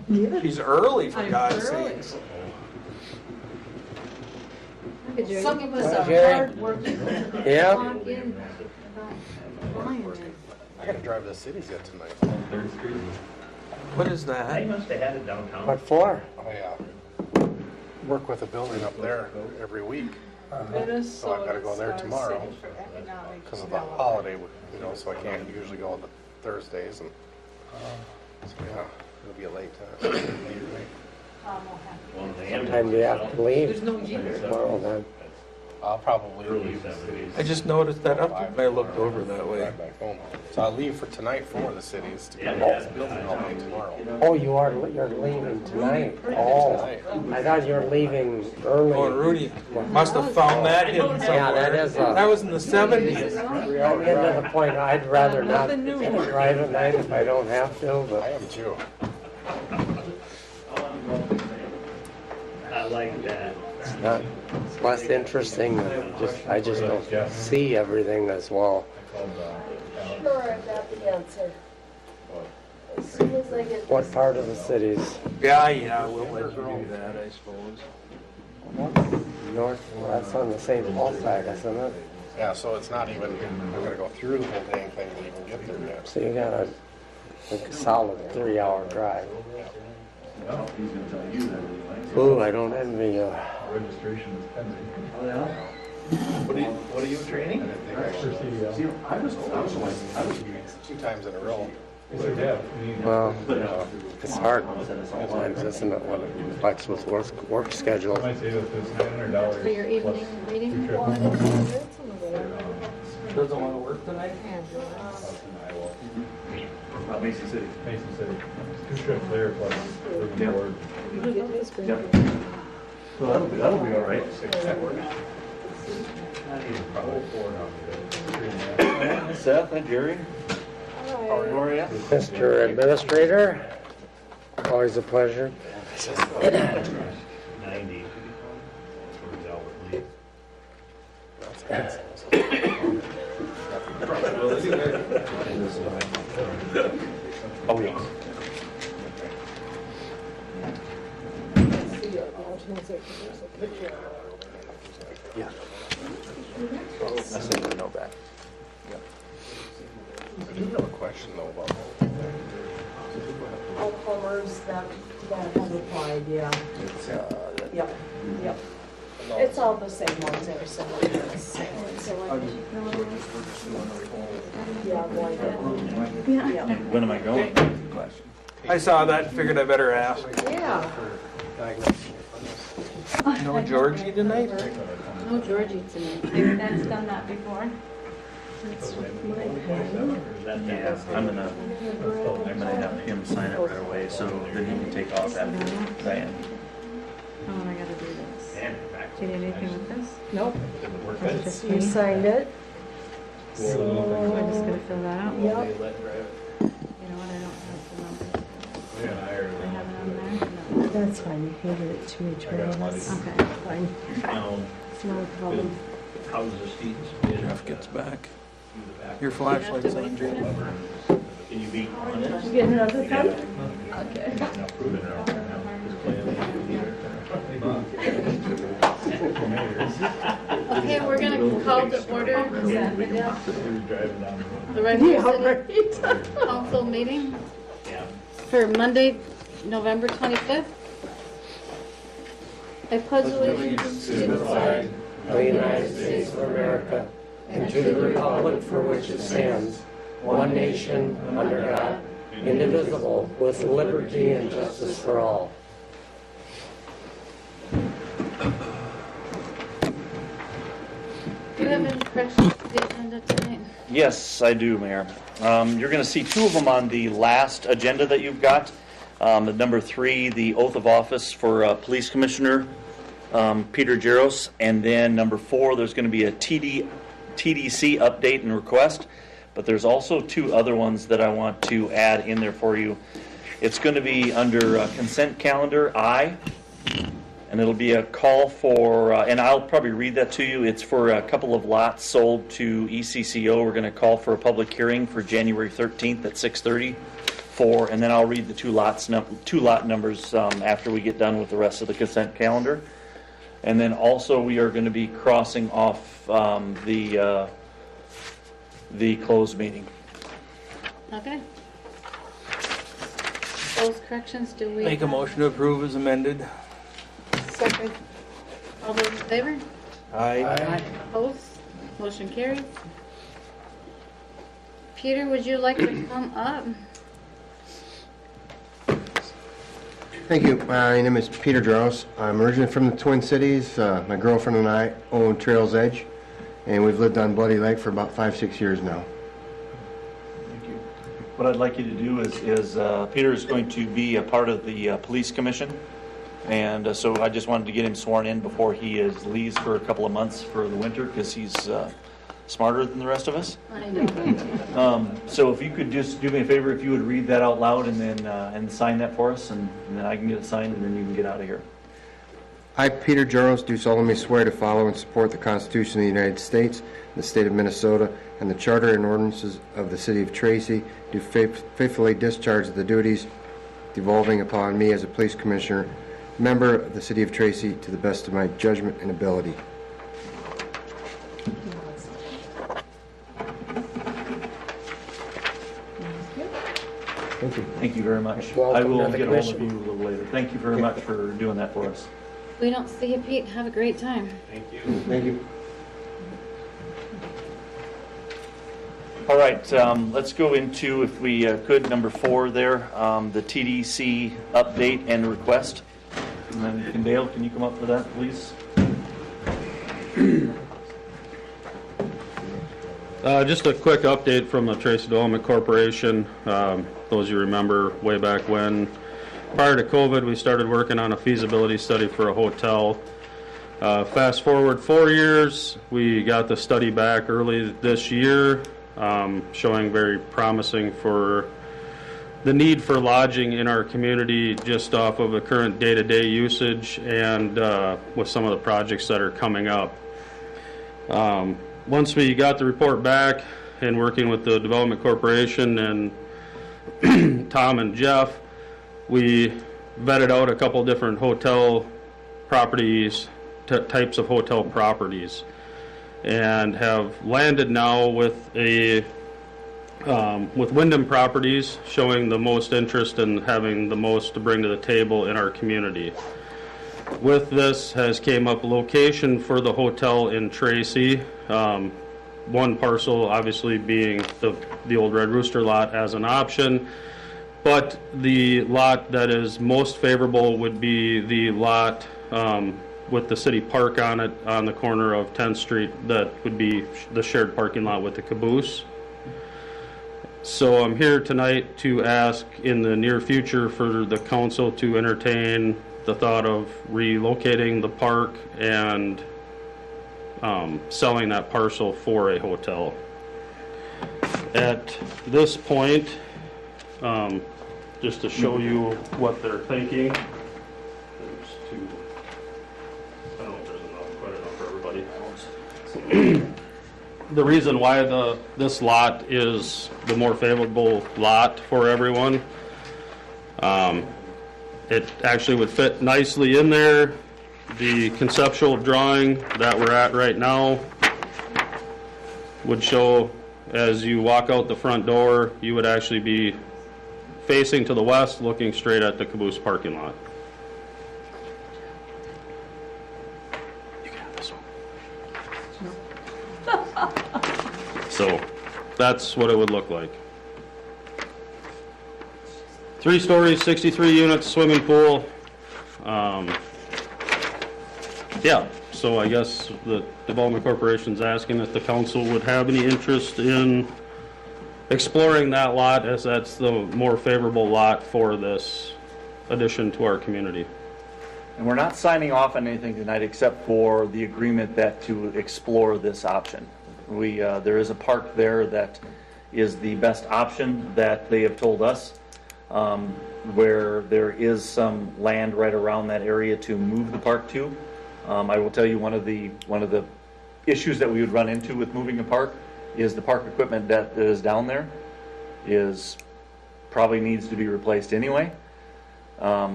Yeah. She's early, for I'm God's early. sakes. Some of us are Jerry. hard working. Yeah. Clock in about flying in. I gotta drive to the cities yet tonight. What is They that? must have had it downtown. What for? I work with a building up there every week. So I gotta go there tomorrow because of the holiday, you know, so I can't usually go on the Thursdays. And so, yeah, it'll be a late time. What time do you have to leave There's no year. tomorrow then? I'll probably Early leave. 70s. I just noticed that up when I looked over that way. Drive back home. So I'll leave for tonight for the cities to come Yeah. to the building all day tomorrow. Oh, you're leaving tonight? Oh, I thought you were leaving early. Oh, and Rudy must have found that hidden somewhere. Yeah, that is That was in the 70s. I'm getting to the point I'd rather not Nothing new. drive at night if I don't have to, I but am too. I like that. it's not, it's less interesting. I just don't see everything as well. Sure, I've got the answer. As soon as I get What part of the cities? Yeah, we'll let you do that, I suppose. North, that's on the St. Paul side, isn't it? Yeah, so it's not even, I'm gonna go through the whole dang thing to even get there yet. So you got a solid 3-hour drive. Ooh, I don't envy you. Registration is pending. What are you training? For CDL. I was 2 times in a row. Yeah. Well, it's hard sometimes, isn't it, when it reflects with work schedule. I might say that there's $900. For your evening reading? Trip. Doesn't want to work tonight? Mason City. Mason City. 2 trips there plus the board. So that'll be all right. Seth and Jerry. How are you? Mr. Administrator, always a pleasure. 90. Oh, yeah. Yeah. I sent the note back. I do have a question though about all Palmer's that have applied, yeah. Yep, yep. It's all the same ones, every single year. Yeah, why not? When am I going? I saw that and figured I better ask. Yeah. No Georgie tonight? No Georgie tonight. That's done that before. Yeah, I'm gonna have him sign it right away, so then he can take off after Diane. Oh, and I gotta do this. Do you need anything with this? Nope. It's just You me. signed it. So I'm just gonna fill that out. Yep. You know what, I don't have the numbers. I have it on there? That's fine, you can give it to me, Travis. No. Okay. Fine. It's no problem. How's the seats? Jeff gets back. Your flashlight's on, Jay. Can you be honest? You get another pen? Okay. Now prove it now. Okay, we're gonna call to order the regular city council meeting for Monday, November 25th. I pledge allegiance to the flag Of the United States of America, and to the republic for which it stands, one nation, under God, indivisible, with liberty and justice for all. Do you have any corrections to the agenda tonight? Yes, I do, Mayor. You're going to see 2 of them on the last agenda that you've got. The number 3, the oath of office for Police Commissioner Peter Jaros, and then number 4, there's going to be a TDC update and request, but there's also 2 other ones that I want to add in there for you. It's going to be under consent calendar I, and it'll be a call for, and I'll probably read that to you. It's for a couple of lots sold to ECCO. We're going to call for a public hearing for January 13th at 6:30. 4, and then I'll read the two lot numbers after we get done with the rest of the consent calendar. And then also we are going to be crossing off the closed meeting. Okay. Those corrections, do we? Make a motion to approve as amended. Second. All those in favor? Aye. Opposed? Motion carries. Peter, would you like to come up? Thank you. My name is Peter Drouse. I'm originally from the Twin Cities. My girlfriend and I own Trails Edge, and we've lived on Bloody Lake for about 5-6 years now. Thank you. What I'd like you to do is Peter is going to be a part of the police commission, and so I just wanted to get him sworn in before he leaves for a couple of months for the winter, because he's smarter than the rest of us. I know. So if you could just do me a favor, if you would read that out loud and then and sign that for us, and then I can get it signed, and then you can get out of here. I, Peter Drouse, do solemnly swear to follow and support the Constitution of the United States, the state of Minnesota, and the charter and ordinances of the city of Tracy, do faithfully discharge the duties devolving upon me as a police commissioner, member of the city of Tracy, to the best of my judgment and ability. Thank you. Thank you very much. Welcome I will to the get a hold of commission. you a little later. Thank you very much for doing that for us. We don't see you, Pete. Have a great time. Thank you. All right, let's go into, if we could, number 4 there, the TDC update and request. And then, Dale, can you come up for that, please? Just a quick update from the Tracy Development Corporation. Those you remember way back when, prior to COVID, we started working on a feasibility study for a hotel. Fast forward 4 years, we got the study back early this year, showing very promising for the need for lodging in our community just off of the current day-to-day usage and with some of the projects that are coming up. Once we got the report back and working with the Development Corporation and Tom and Jeff, we vetted out a couple different hotel properties, types of hotel properties, and have landed now with Wyndham Properties showing the most interest and having the most to bring to the table in our community. With this has came up location for the hotel in Tracy. One parcel obviously being the old Red Rooster lot as an option, but the lot that is most favorable would be the lot with the city park on it on the corner of 10th Street. That would be the shared parking lot with the caboose. So I'm here tonight to ask in the near future for the council to entertain the thought of relocating the park and selling that parcel for a hotel. At this point, just to show you what they're thinking, there's two. I don't know if there's quite enough for everybody. The reason why this lot is the more favorable lot for everyone, it actually would fit nicely in there. The conceptual drawing that we're at right now would show as you walk out the front door, you would actually be facing to the west, looking straight at the caboose parking lot. You can have this one. So that's what it would look like. 3 stories, 63 units, swimming pool. Yeah, so I guess the Development Corporation's asking if the council would have any interest in exploring that lot, as that's the more favorable lot for this addition to our community. And we're not signing off on anything tonight except for the agreement that to explore this option. There is a park there that is the best option that they have told us, where there is some land right around that area to move the park to. I will tell you one of the issues that we would run into with moving a park is the park equipment that is down there is probably needs to be replaced anyway,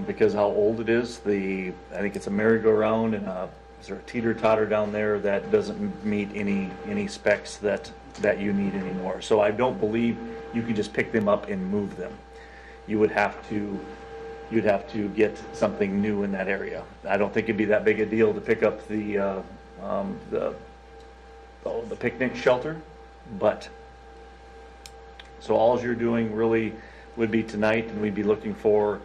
because how old it is. I think it's a merry-go-round and is there a teeter-totter down there that doesn't meet any specs that you need anymore. So I don't believe you can just pick them up and move them. You'd have to get something new in that area. I don't think it'd be that big a deal to pick up the picnic shelter, but so all you're doing really would be tonight, and we'd be looking for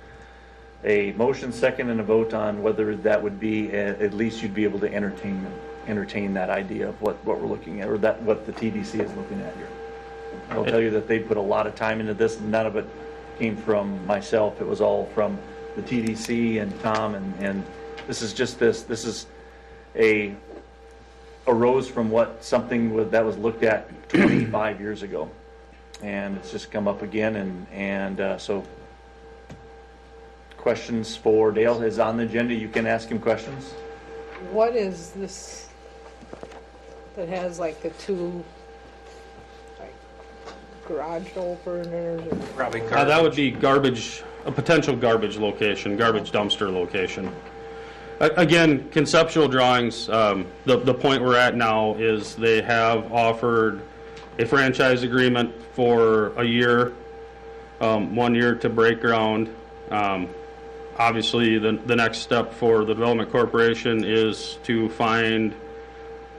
a motion, second, and a vote on whether that would be, at least you'd be able to entertain that idea of what we're looking at, or what the TDC is looking at here. I'll tell you that they put a lot of time into this, and none of it came from myself. It was all from the TDC and Tom, and this is arose from something that was looked at 25 years ago, and it's just come up again, and so questions for Dale is on the agenda. You can ask him questions. What is this that has like the two like garage openers? Or Probably That would be garbage, a potential garbage location, garbage dumpster location. Again, conceptual drawings, the point we're at now is they have offered a franchise agreement for a year, 1 year to break ground. Obviously, the next step for the Development Corporation is to find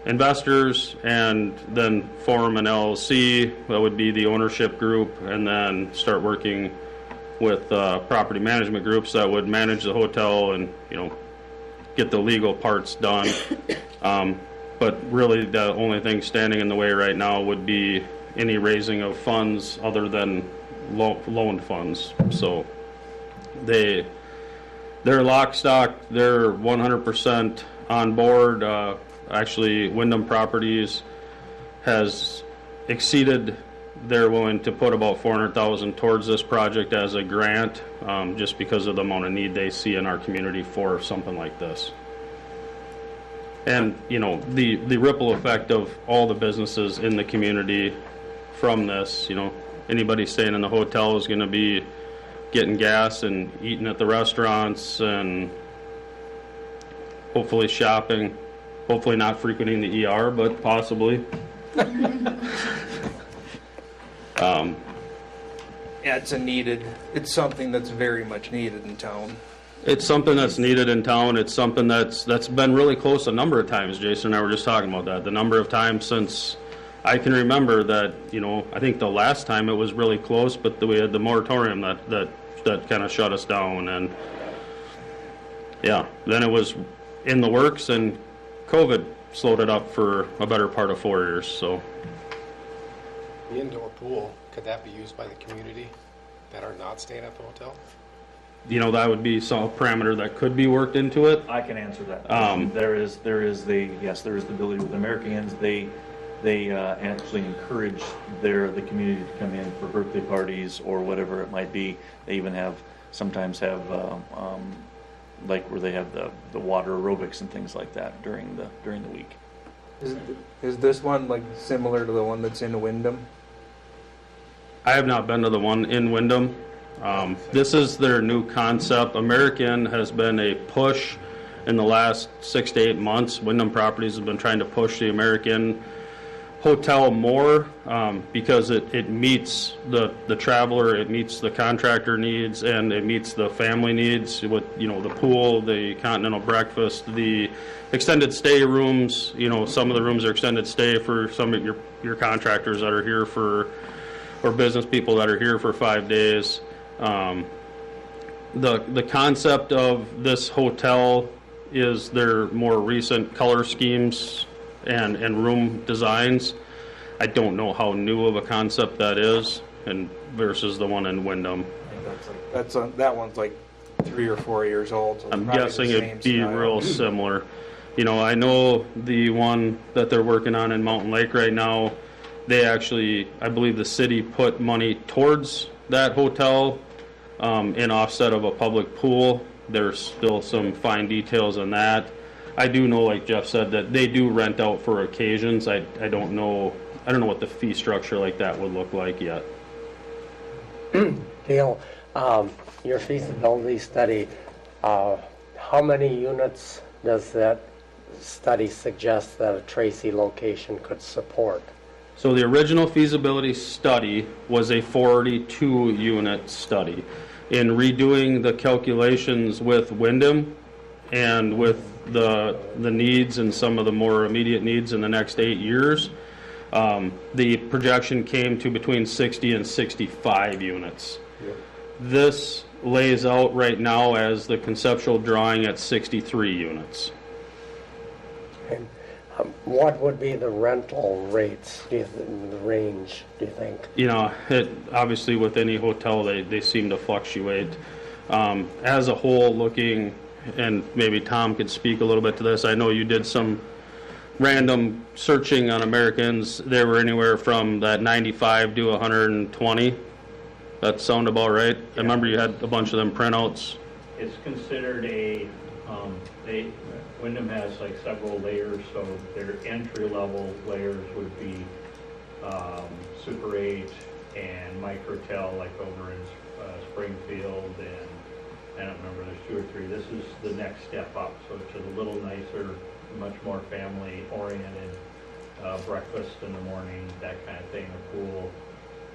investors and then form an LLC. That would be the ownership group, and then start working with property management groups that would manage the hotel and, get the legal parts done. But really, the only thing standing in the way right now would be any raising of funds other than loan funds. So they're lock, stock, they're 100% on board. Actually, Wyndham Properties has exceeded, they're willing to put about $400,000 towards this project as a grant, just because of the amount of need they see in our community for something like this. And, the ripple effect of all the businesses in the community from this, anybody staying in the hotel is going to be getting gas and eating at the restaurants and hopefully shopping, hopefully not frequenting the ER, but possibly. Yeah, it's something that's very much needed in town. It's something that's needed in town. It's something that's been really close a number of times. Jason and I were just talking about that. The number of times since I can remember that, I think the last time it was really close, but we had the moratorium that kind of shut us down. And yeah, then it was in the works, and COVID slowed it up for a better part of 4 years. So The indoor pool, could that be used by the community that are not staying at the hotel? that would be some parameter that could be worked into it. I can answer that. There is the ability with Americans. They actually encourage the community to come in for birthday parties or whatever it might be. They even sometimes have like where they have the water aerobics and things like that during the week. Is this one like similar to the one that's in Wyndham? I have not been to the one in Wyndham. This is their new concept. American has been a push in the last 6 to 8 months. Wyndham Properties has been trying to push the American hotel more, because it meets the traveler, it meets the contractor needs, and it meets the family needs with the pool, the continental breakfast, the extended stay rooms. Some of the rooms are extended stay for some of your contractors that are here or business people that are here for 5 days. The concept of this hotel is their more recent color schemes and room designs. I don't know how new of a concept that is, and versus the one in Wyndham. That one's like 3 or 4 years old. So I'm probably guessing the it'd same be style. real similar. I know the one that they're working on in Mountain Lake right now, they actually, I believe the city put money towards that hotel in offset of a public pool. There's still some fine details on that. I do know, like Jeff said, that they do rent out for occasions. I don't know what the fee structure like that would look like yet. Dale, your feasibility study, how many units does that study suggest that a Tracy location could support? So the original feasibility study was a 42-unit study. In redoing the calculations with Wyndham and with the needs and some of the more immediate needs in the next 8 years, the projection came to between 60 and 65 units. This lays out right now as the conceptual drawing at 63 units. And what would be the rental rates, the range, do you think? You know, obviously with any hotel, they seem to fluctuate. As a whole, looking, and maybe Tom could speak a little bit to this, I know you did some random searching on Americans. They were anywhere from that 95 to 120. That sound about right? I remember you had a bunch of them printouts. It's considered Wyndham has like several layers, so their entry-level layers would be Super 8 and Microtel, like over in Springfield, and I don't remember, there's 2 or 3. This is the next step up, so it's a little nicer, much more family-oriented, breakfast in the morning, that kind of thing, a pool.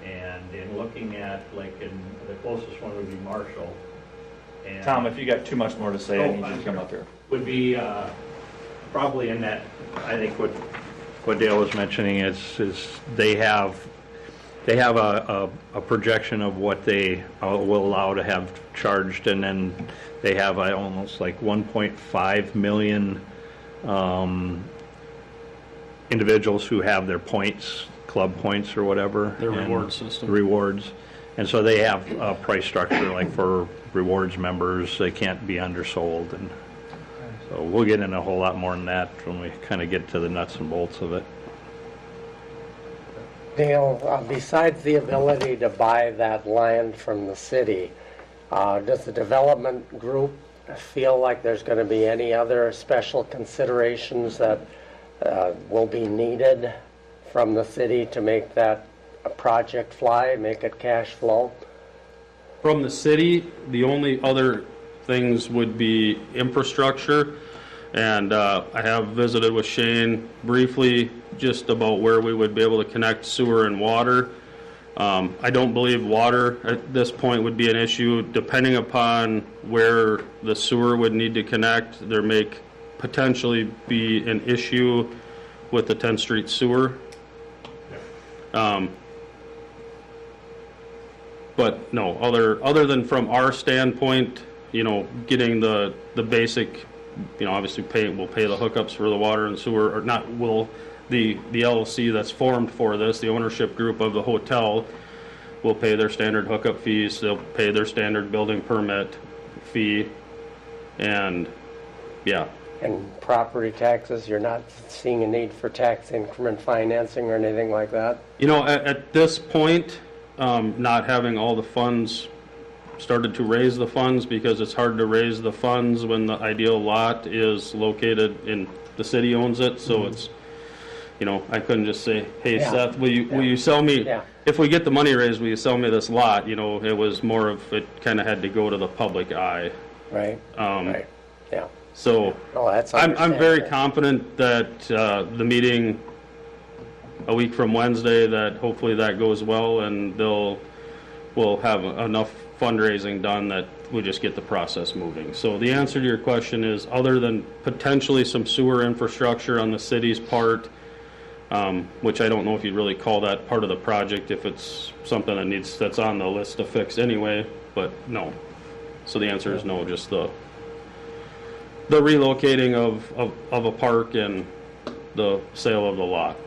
And in looking at, like, the closest one would be Marshall. And Tom, if you got too much more to say, I need you to come up here. would be probably in that, I think what Dale was mentioning is they have a projection of what they will allow to have charged, and then they have almost like 1.5 million individuals who have their points, club points or whatever. Their reward system. Rewards. And so they have a price structure, like for rewards members, they can't be undersold. And so we'll get into a whole lot more than that when we kind of get to the nuts and bolts of it. Dale, besides the ability to buy that land from the city, does the development group feel like there's going to be any other special considerations that will be needed from the city to make that a project fly, make it cash flow? From the city, the only other things would be infrastructure, and I have visited with Shane briefly just about where we would be able to connect sewer and water. I don't believe water at this point would be an issue. Depending upon where the sewer would need to connect, there may potentially be an issue with the 10th Street sewer. But no, other than from our standpoint, you know, getting the basic, you know, obviously we'll pay the hookups for the water and sewer, or not will, the LLC that's formed for this, the ownership group of the hotel, will pay their standard hookup fees, they'll pay their standard building permit fee, and yeah. And property taxes, you're not seeing a need for tax increment financing or anything like that? You know, at this point, not having all the funds started to raise the funds, because it's hard to raise the funds when the ideal lot is located in the city owns it, so it's, you know, I couldn't just say, hey, Yeah. Seth, will you sell me, Yeah. if we get the money raised, will you sell me this lot? You know, it was more of, it kind of had to go to the public eye. Right, right, yeah. So Oh, that's I'm very understandable. confident that the meeting a week from Wednesday, that hopefully that goes well, and we'll have enough fundraising done that we just get the process moving. So the answer to your question is, other than potentially some sewer infrastructure on the city's part, which I don't know if you'd really call that part of the project, if it's something that's on the list to fix anyway, but no. So the answer is no, just the relocating of a park and the sale of the lot.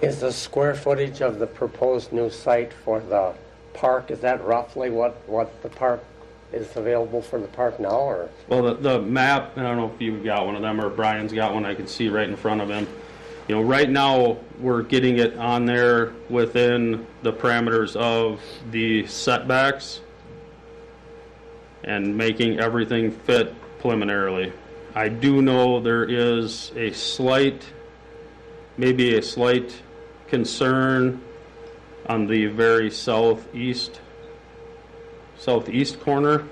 Is the square footage of the proposed new site for the park, is that roughly what the park is available for the park now, or? Well, the map, I don't know if you've got one of them or Brian's got one, I can see right in front of him. You know, right now, we're getting it on there within the parameters of the setbacks and making everything fit preliminarily. I do know there is maybe a slight concern on the very southeast corner,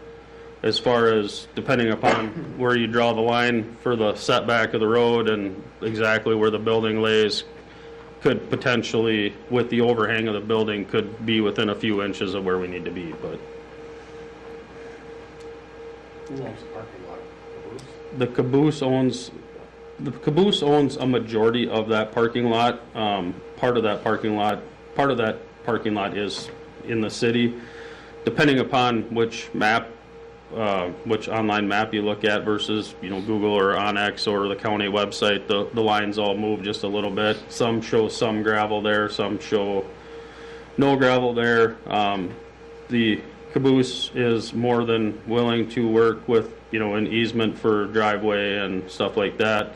as far as depending upon where you draw the line for the setback of the road and exactly where the building lays, could potentially, with the overhang of the building, could be within a few inches of where we need to be, but Who owns the parking lot? Caboose? the caboose owns a majority of that parking lot. Part of that parking lot is in the city. Depending upon which online map you look at versus, Google or Onyx or the county website, the lines all move just a little bit. Some show some gravel there, some show no gravel there. The caboose is more than willing to work with, an easement for driveway and stuff like that.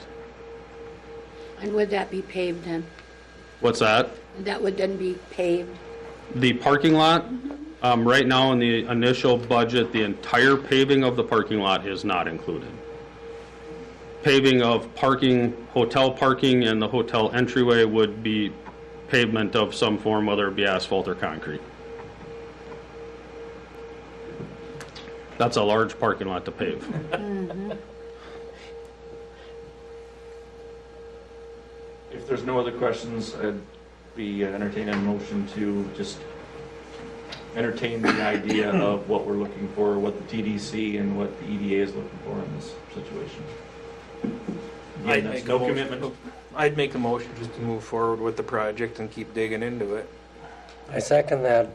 And would that be paved then? What's that? That would then be paved? The parking lot? Right now in the initial budget, the entire paving of the parking lot is not included. Paving of hotel parking and the hotel entryway would be pavement of some form, whether it be asphalt or concrete. That's a large parking lot to pave. If there's no other questions, I'd be entertaining a motion to just entertain the idea of what we're looking for, what the TDC and what the EDA is looking for in this situation. I'd There's make no a motion- commitment. I'd make a motion just to move forward with the project and keep digging into it. I second that.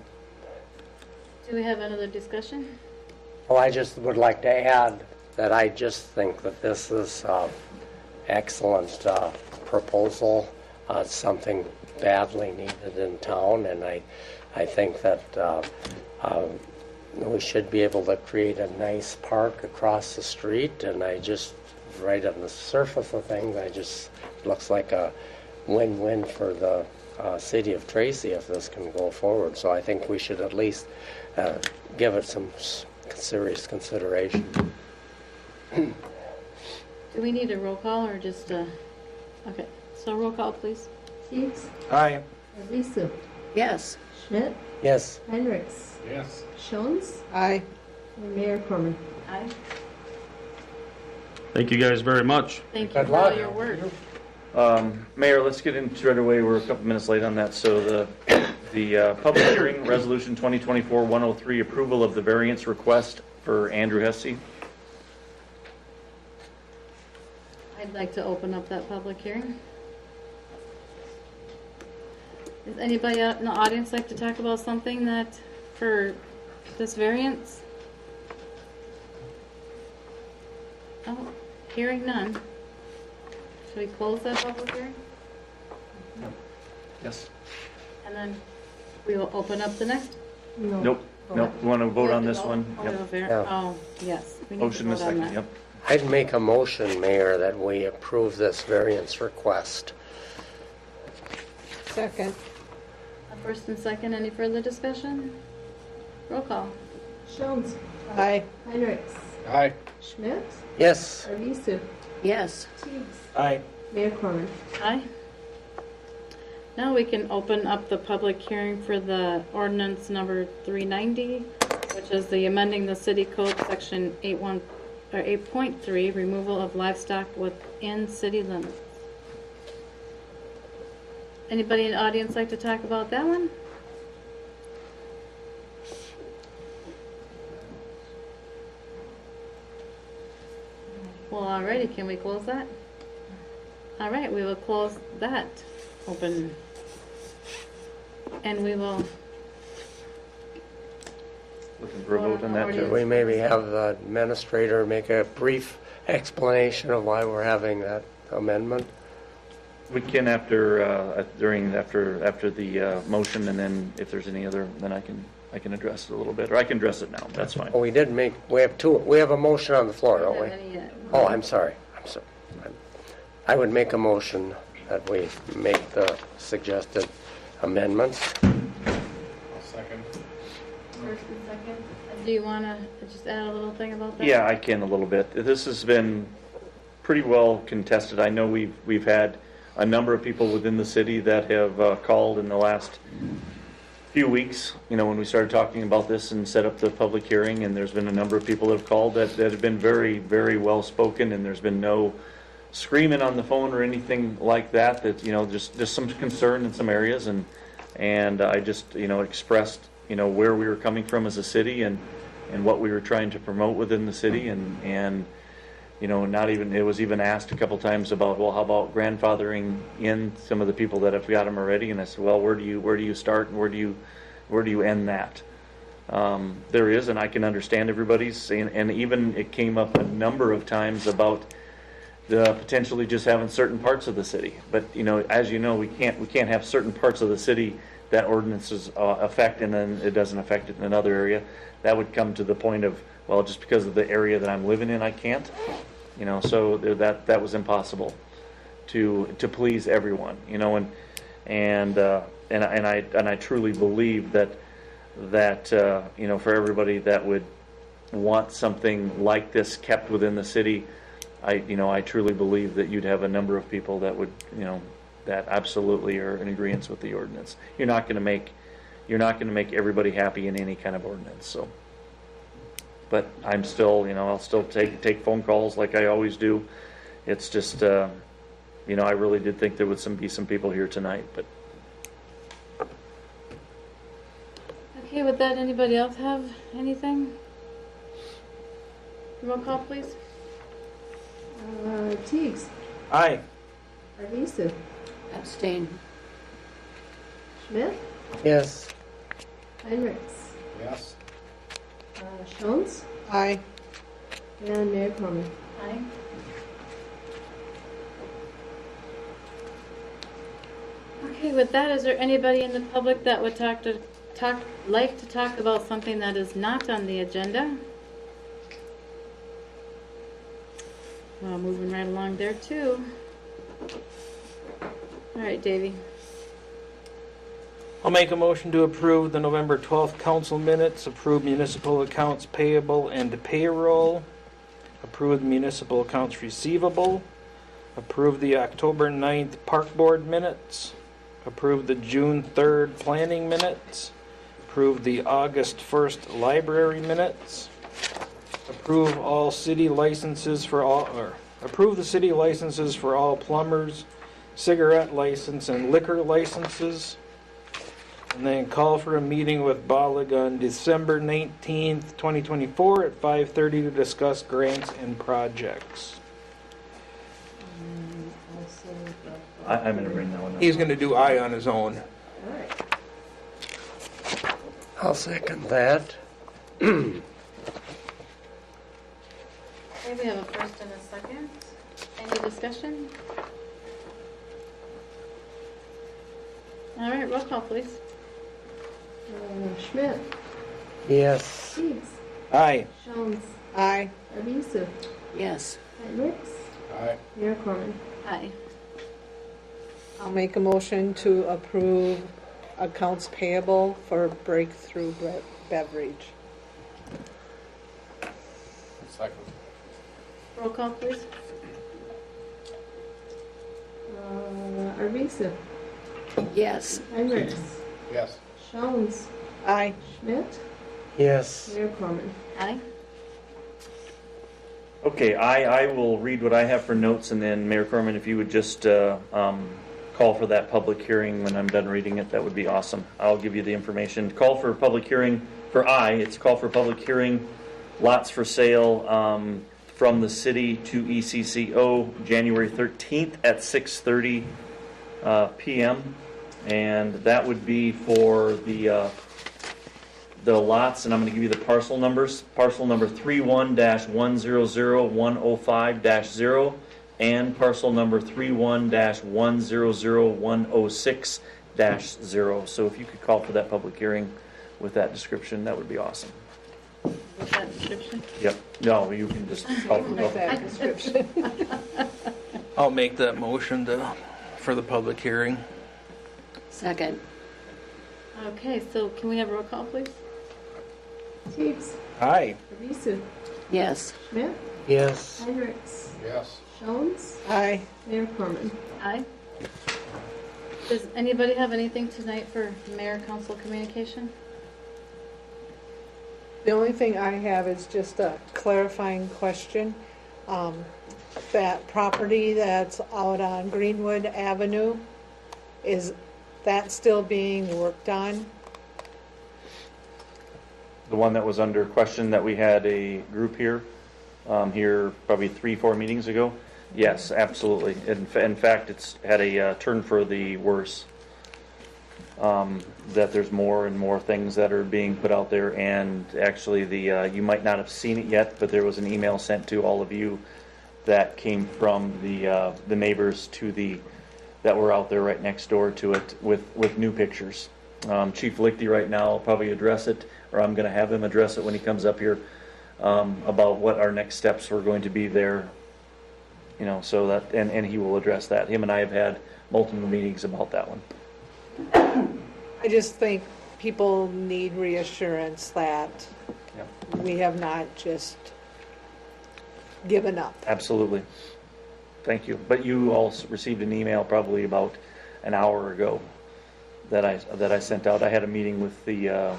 Do we have another discussion? Well, I just would like to add that I just think that this is excellent proposal, something badly needed in town, and I think that we should be able to create a nice park across the street, and I just, right on the surface of things, it looks like a win-win for the city of Tracy if this can go forward. So I think we should at least give it some serious consideration. Do we need a roll call or just okay, so roll call, please. Teagues, Aye. Lisa, Yes. Schmidt, Yes. Heinrichs, Yes. Jones, Aye. and Mayor Corman. Aye. Thank you guys very much. Thank you Good for all luck. your work. Mayor, let's get into right away. We're a couple minutes late on that. So the public hearing, Resolution 2024-103, approval of the variance request for Andrew Hesse. I'd like to open up that public hearing. Does anybody out in the audience like to talk about something that, for this variance? Oh, hearing none. Should we close that public hearing? Yes. And then we will open up the next? No. Nope. Nope. We want to vote on this one. Oh, Yep. Yeah. Oh, yes. We need to Motion and a vote on second. that. Yep. I'd make a motion, Mayor, that we approve this variance request. Second. A first and second, any further discussion? Roll call. Jones, Aye. Heinrichs, Aye. Schmidt, Yes. Lisa, Yes. Teagues, Aye. Mayor Corman. Aye. Now we can open up the public hearing for the ordinance number 390, which is the amending the city code section 8.3, removal of livestock within city limits. Anybody in the audience like to talk about that one? Well, alrighty, can we close that? All right, we will close that open. And we will, Looking for a vote on that Could too. we maybe have the administrator make a brief explanation of why we're having that amendment? We can after the motion, and then if there's any other, then I can address it a little bit, or I can address it now. That's fine. Well, we have a motion on the floor, don't don't have we? any yet. Oh, I'm sorry. I would make a motion that we make the suggested amendments. I'll second. First and second. Do you want to just add a little thing about that? Yeah, I can a little bit. This has been pretty well contested. I know we've had a number of people within the city that have called in the last few weeks, when we started talking about this and set up the public hearing, and there's been a number of people that have called that have been very, very well spoken, and there's been no screaming on the phone or anything like that, just some concern in some areas, and I just, expressed, where we were coming from as a city and what we were trying to promote within the city, and not even, it was even asked a couple times about, well, how about grandfathering in some of the people that have got them already? And I said, well, where do you start and where do you end that? There is, and I can understand everybody's, and even it came up a number of times about potentially just having certain parts of the city. But as you know, we can't have certain parts of the city that ordinances affect, and then it doesn't affect it in another area. That would come to the point of, well, just because of the area that I'm living in, I can't. So that was impossible to please everyone. And I truly believe that for everybody that would want something like this kept within the city, I truly believe that you'd have a number of people that would, that absolutely are in agreement with the ordinance. You're not going to make everybody happy in any kind of ordinance. So, but I'm still, I'll still take phone calls like I always do. It's just, I really did think there would be some people here tonight, but. Okay, with that, anybody else have anything? Roll call, please. Teagues. Aye. Arvisu. Abstain. Schmidt. Yes. Heinrichs. Yes. Jones. Aye. And Mayor Coleman. Aye. Okay, with that, is there anybody in the public that would like to talk about something that is not on the agenda? Well, moving right along there too. All right, Davey. I'll make a motion to approve the November 12th council minutes, approve municipal accounts payable and payroll, approve municipal accounts receivable, approve the October 9th park board minutes, approve the June 3rd planning minutes, approve the August 1st library minutes, approve all city licenses for all, or approve the city licenses for all plumbers, cigarette license and liquor licenses, and then call for a meeting with Bollig on December 19th, 2024 at 5:30 to discuss grants and projects. I'm going to bring that one up. He's going to do I on his own. I'll second that. Okay, we have a first and a second. Any discussion? All right, roll call, please. Schmidt. Yes. Teagues. Aye. Jones. Aye. Arvisu. Yes. Heinrichs. Aye. Mayor Coleman. Aye. I'll make a motion to approve accounts payable for Breakthrough Beverage. Second. Roll call, please. Arvisu. Yes. Heinrichs. Yes. Jones. Aye. Schmidt. Yes. Mayor Coleman. Aye. Okay, I will read what I have for notes, and then Mayor Corman, if you would just call for that public hearing when I'm done reading it, that would be awesome. I'll give you the information. Call for a public hearing for it's call for public hearing, lots for sale from the city to ECCO, January 13th at 6:30 p.m. And that would be for the lots, and I'm going to give you the parcel numbers. Parcel number 31-100-105-0 and parcel number 31-100-106-0. So if you could call for that public hearing with that description, that would be awesome. With that description? Yep. No, you can just call for That description. I'll make that motion for the public hearing. Second. Okay, so can we have a roll call, please? Teagues. Aye. Arvisu. Yes. Schmidt. Yes. Heinrichs. Yes. Jones. Aye. Mayor Coleman. Aye. Does anybody have anything tonight for mayor council communication? The only thing I have is just a clarifying question. That property that's out on Greenwood Avenue, is that still being worked on? The one that was under question that we had a group here, here probably 3-4 meetings ago. Yes, absolutely. In fact, it's had a turn for the worse. That there's more and more things that are being put out there, and actually you might not have seen it yet, but there was an email sent to all of you that came from the neighbors that were out there right next door to it with new pictures. Chief Lichty right now will probably address it, or I'm going to have him address it when he comes up here, about what our next steps were going to be there. You know, so that, and he will address that. Him and I have had multiple meetings about that one. I just think people need reassurance that we have not just given up. Absolutely. Thank you. But you all received an email probably about an hour ago that I sent out. I had a meeting with the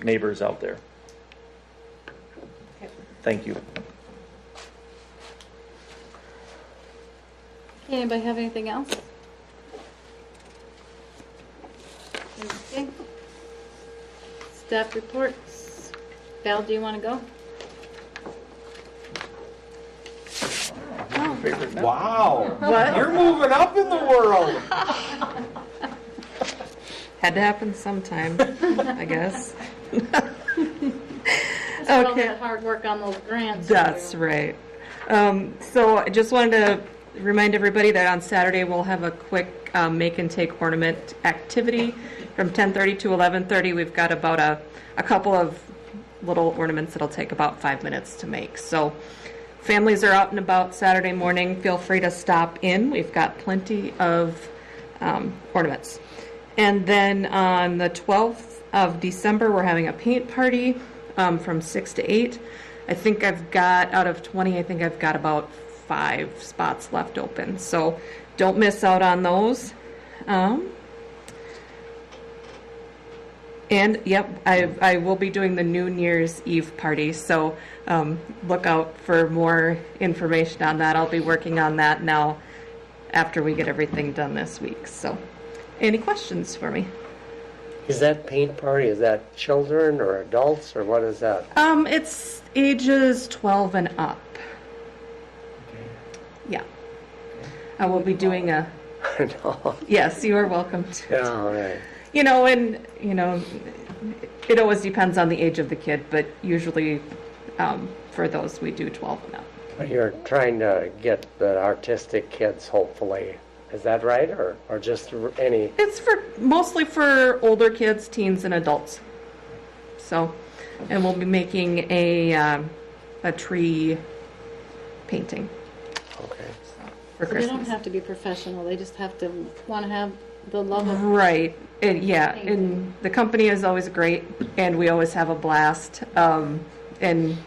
neighbors out there. Okay. Thank you. Okay, anybody have anything else? Okay. Staff reports. Val, do you want to go? Wow. What? You're moving up in the world. Had to happen sometime, I guess. All that hard work on those grants. That's right. So I just wanted to remind everybody that on Saturday we'll have a quick make and take ornament activity from 10:30 to 11:30. We've got about a couple of little ornaments that'll take about 5 minutes to make. So families are out and about Saturday morning. Feel free to stop in. We've got plenty of ornaments. And then on the 12th of December, we're having a paint party from 6 to 8. I think I've got, out of 20, I think I've got about 5 spots left open. So don't miss out on those. And yep, I will be doing the New Year's Eve party, so look out for more information on that. I'll be working on that now after we get everything done this week. So, any questions for me? Is that paint party, is that children or adults, or what is that? It's ages 12 and up. Yeah. I will be doing a... No. Yes, you are welcome to. Yeah, all right. You know, and, you know, it always depends on the age of the kid, but usually for those we do 12 and up. You're trying to get the artistic kids, hopefully. Is that right, or just any? It's mostly for older kids, teens, and adults. So, and we'll be making a tree painting. Okay. For So Christmas. they don't have to be professional. They just have to want to have the love of Right. And yeah, painting. and the company is always great, and we always have a blast. And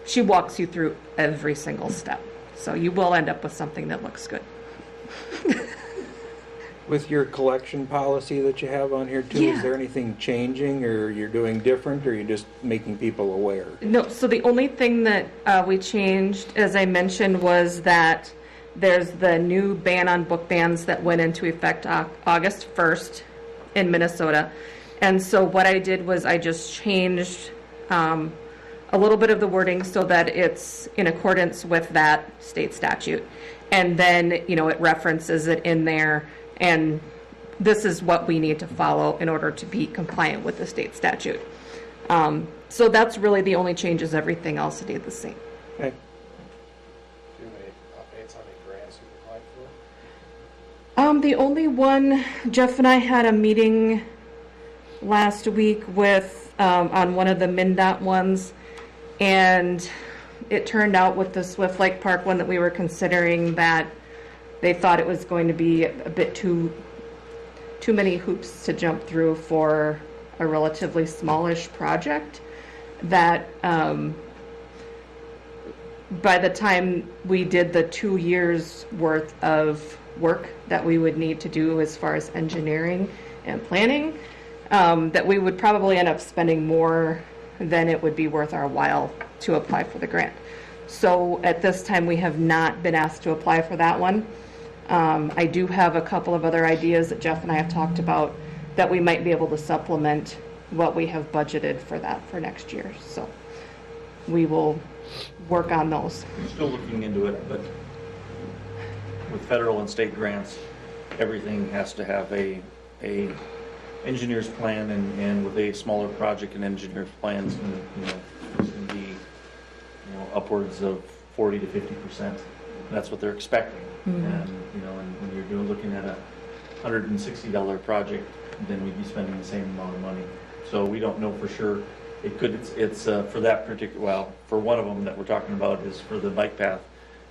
she walks you through every single step, so you will end up with something that looks good. With your collection policy that you have on here too, Yeah. is there anything changing, or you're doing different, or you're just making people aware? No, so the only thing that we changed, as I mentioned, was that there's the new ban on book bans that went into effect August 1st in Minnesota. And so what I did was I just changed a little bit of the wording so that it's in accordance with that state statute. And then, you know, it references it in there, and this is what we need to follow in order to be compliant with the state statute. So that's really the only changes. Everything else stayed the same. Okay. Do you have any updates on any grants you've applied for? The only one, Jeff and I had a meeting last week with, on one of the MnDOT ones, and it turned out with the Swift Lake Park one that we were considering that they thought it was going to be a bit too many hoops to jump through for a relatively smallish project, that by the time we did the 2 years worth of work that we would need to do as far as engineering and planning, that we would probably end up spending more than it would be worth our while to apply for the grant. So at this time, we have not been asked to apply for that one. I do have a couple of other ideas that Jeff and I have talked about that we might be able to supplement what we have budgeted for that for next year. So we will work on those. We're still looking into it, but with federal and state grants, everything has to have a engineer's plan, and with a smaller project, an engineer's plan is going to be upwards of 40 to 50%. That's what they're expecting. Mm-hmm. And and when you're looking at a $160 project, then we'd be spending the same amount of money. So we don't know for sure. It's for that particular, for one of them that we're talking about is for the bike path.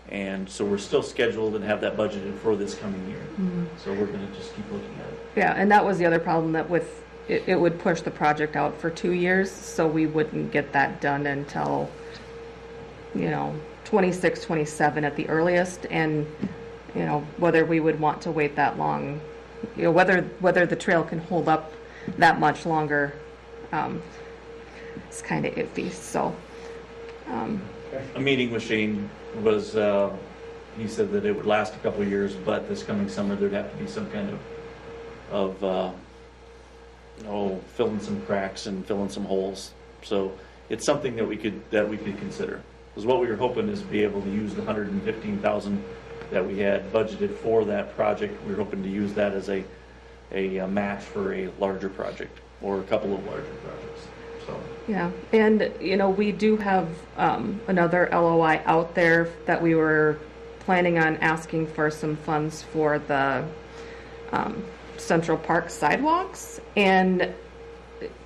And so we're still scheduled and have that budgeted for this coming year. Mm-hmm. So we're going to just keep looking at it. Yeah, and that was the other problem, that with it would push the project out for 2 years, so we wouldn't get that done until 26, 27 at the earliest. And whether we would want to wait that long, whether the trail can hold up that much longer, it's kind of iffy. So a meeting with Shane was, he said that it would last a couple of years, but this coming summer there'd have to be some kind of filling some cracks and filling some holes. So it's something that we could consider. Because what we were hoping is be able to use the $115,000 that we had budgeted for that project. We were hoping to use that as a match for a larger project or a couple of larger projects. So yeah, and we do have another LOI out there that we were planning on asking for some funds for the Central Park sidewalks. And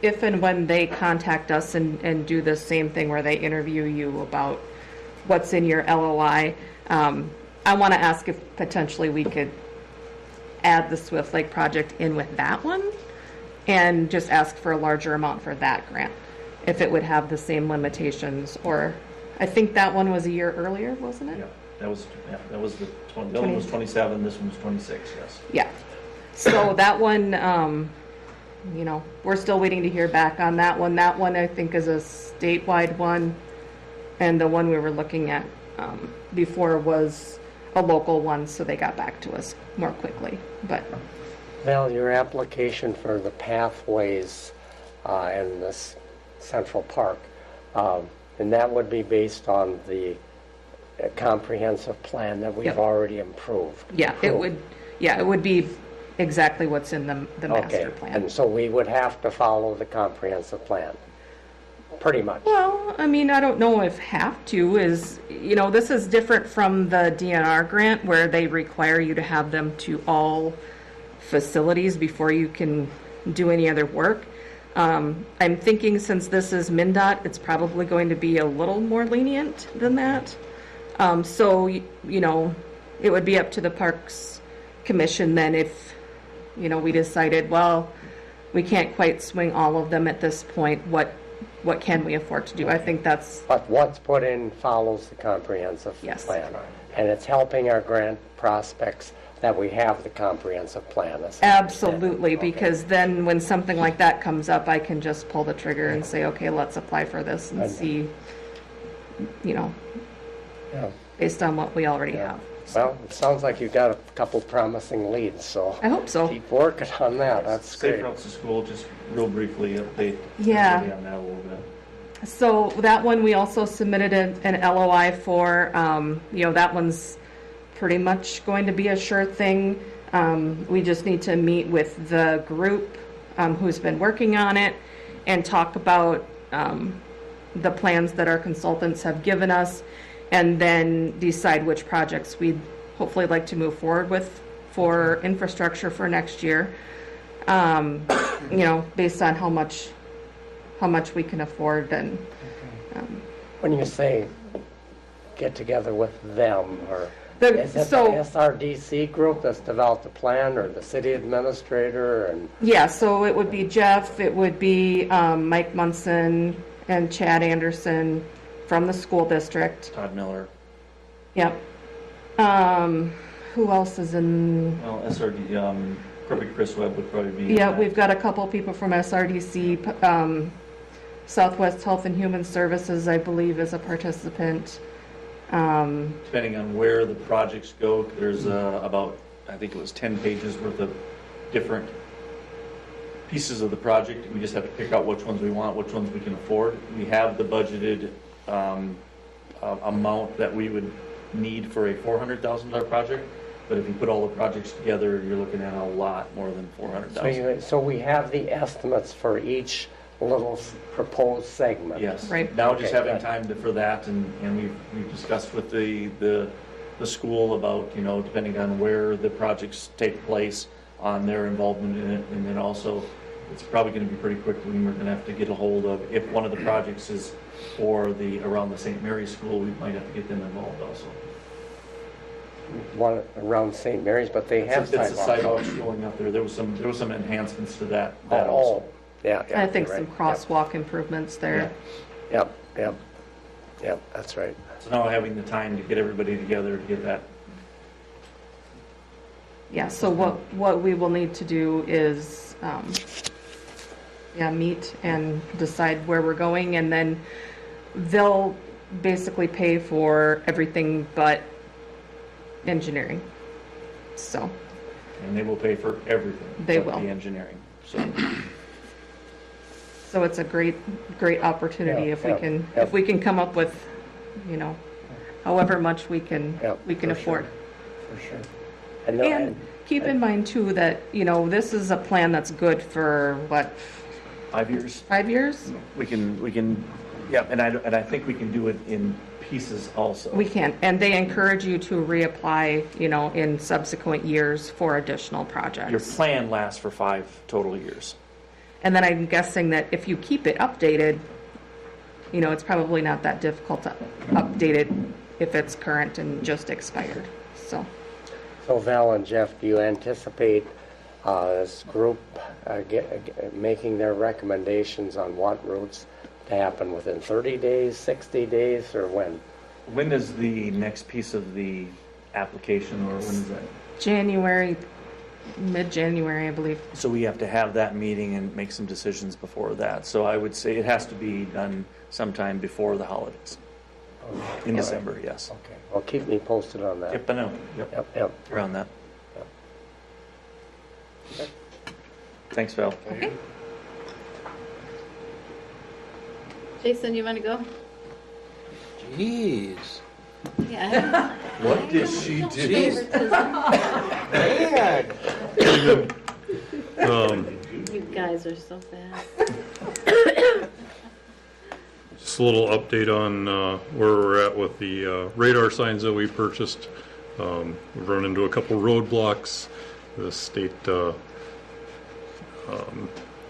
if and when they contact us and do the same thing where they interview you about what's in your LOI, I want to ask if potentially we could add the Swift Lake project in with that one and just ask for a larger amount for that grant, if it would have the same limitations. Or I think that one was a year earlier, wasn't it? yeah, that was the other one was 27. This one was 26. Yes. Yeah. So that one, we're still waiting to hear back on that one. That one I think is a statewide one, and the one we were looking at before was a local one, so they got back to us more quickly. But Val, your application for the pathways in this Central Park, and that would be based on the comprehensive plan that we've Yep. already improved. yeah, it would. Yeah, it would be exactly what's in the master plan. And so we would have to follow the comprehensive plan, pretty much. Well, I mean, I don't know if have to is, this is different from the DNR grant where they require you to have them to all facilities before you can do any other work. I'm thinking since this is MnDOT, it's probably going to be a little more lenient than that. So, it would be up to the Parks Commission then if, we decided, well, we can't quite swing all of them at this point. What can we afford to do? I think that's... But what's put in follows the comprehensive Yes. plan. And it's helping our grant prospects that we have the comprehensive plan. Absolutely, because then when something like that comes up, I can just pull the trigger and say, okay, let's apply for this and see, Yeah. based on what we already have. Well, it sounds like you've got a couple promising leads, so I hope so. keep working on that. That's Safe great. routes to school. Just real briefly update. Yeah. everybody on that a little bit. So that one, we also submitted an LOI for, that one's pretty much going to be a sure thing. We just need to meet with the group who's been working on it and talk about the plans that our consultants have given us, and then decide which projects we'd hopefully like to move forward with for infrastructure for next year. Based on how much we can afford. And When you say get together with them, or The- is it so- the SRDC group that's developed the plan, or the city administrator? And yeah, so it would be Jeff, it would be Mike Munson and Chad Anderson, from the school district. Todd Miller. Yep. Who else is in? Well, SRD, probably Chris Webb would probably be. Yeah, we've got a couple people from SRDC. Southwest Health and Human Services, I believe, is a participant. Depending on where the projects go, there's about, I think it was 10 pages worth of different pieces of the project. We just have to pick out which ones we want, which ones we can afford. We have the budgeted amount that we would need for a $400,000 project, but if you put all the projects together, you're looking at a lot more than $400,000. So we have the estimates for each little proposed segment. Yes. Right. Now just Okay, having time for that, and we've discussed with the school about, you know, depending on where the projects take place, on their involvement in it, and then also it's probably going to be pretty quick when we're going to have to get a hold of, if one of the projects is for around the St. Mary's School, we might have to get them involved also. One around St. Mary's, but they have It's a sidewalks. sidewalks going up there. There was some enhancements to that Oh, also. yeah. I think you're some right. crosswalk improvements there. Yep, that's right. So now having the time to get everybody together to get that. Yeah, so what we will need to do is, meet and decide where we're going, and then they'll basically pay for everything but engineering. So, And they will pay for everything. They but will. The engineering, so. so it's a great opportunity Yeah, if we can come up with, you know, however much we can for afford. Sure. For sure. And keep in mind too that, you know, this is a plan that's good for what, 5 years. 5 years? We can, yeah, and I think we can do it in pieces also. We can, and they encourage you to reapply, you know, in subsequent years for additional projects. Your plan lasts for 5 total years. And then I'm guessing that if you keep it updated, you know, it's probably not that difficult to update it if it's current and just expired, so. So Val and Jeff, do you anticipate this group making their recommendations on what routes to happen within 30 days, 60 days, or when? When is the next piece of the application, or when is that? January, mid-January, I believe. So we have to have that meeting and make some decisions before that. So I would say it has to be done sometime before the holidays. In December, yes. Okay, well, keep me posted on that. Yep, I know. Yep. Around that. Yep. Thanks, Val. Okay. Jason, you want to go? Jeez. Yeah. What did she do? You guys are so fast. Just a little update on where we're at with the radar signs that we purchased. We've run into a couple roadblocks. The state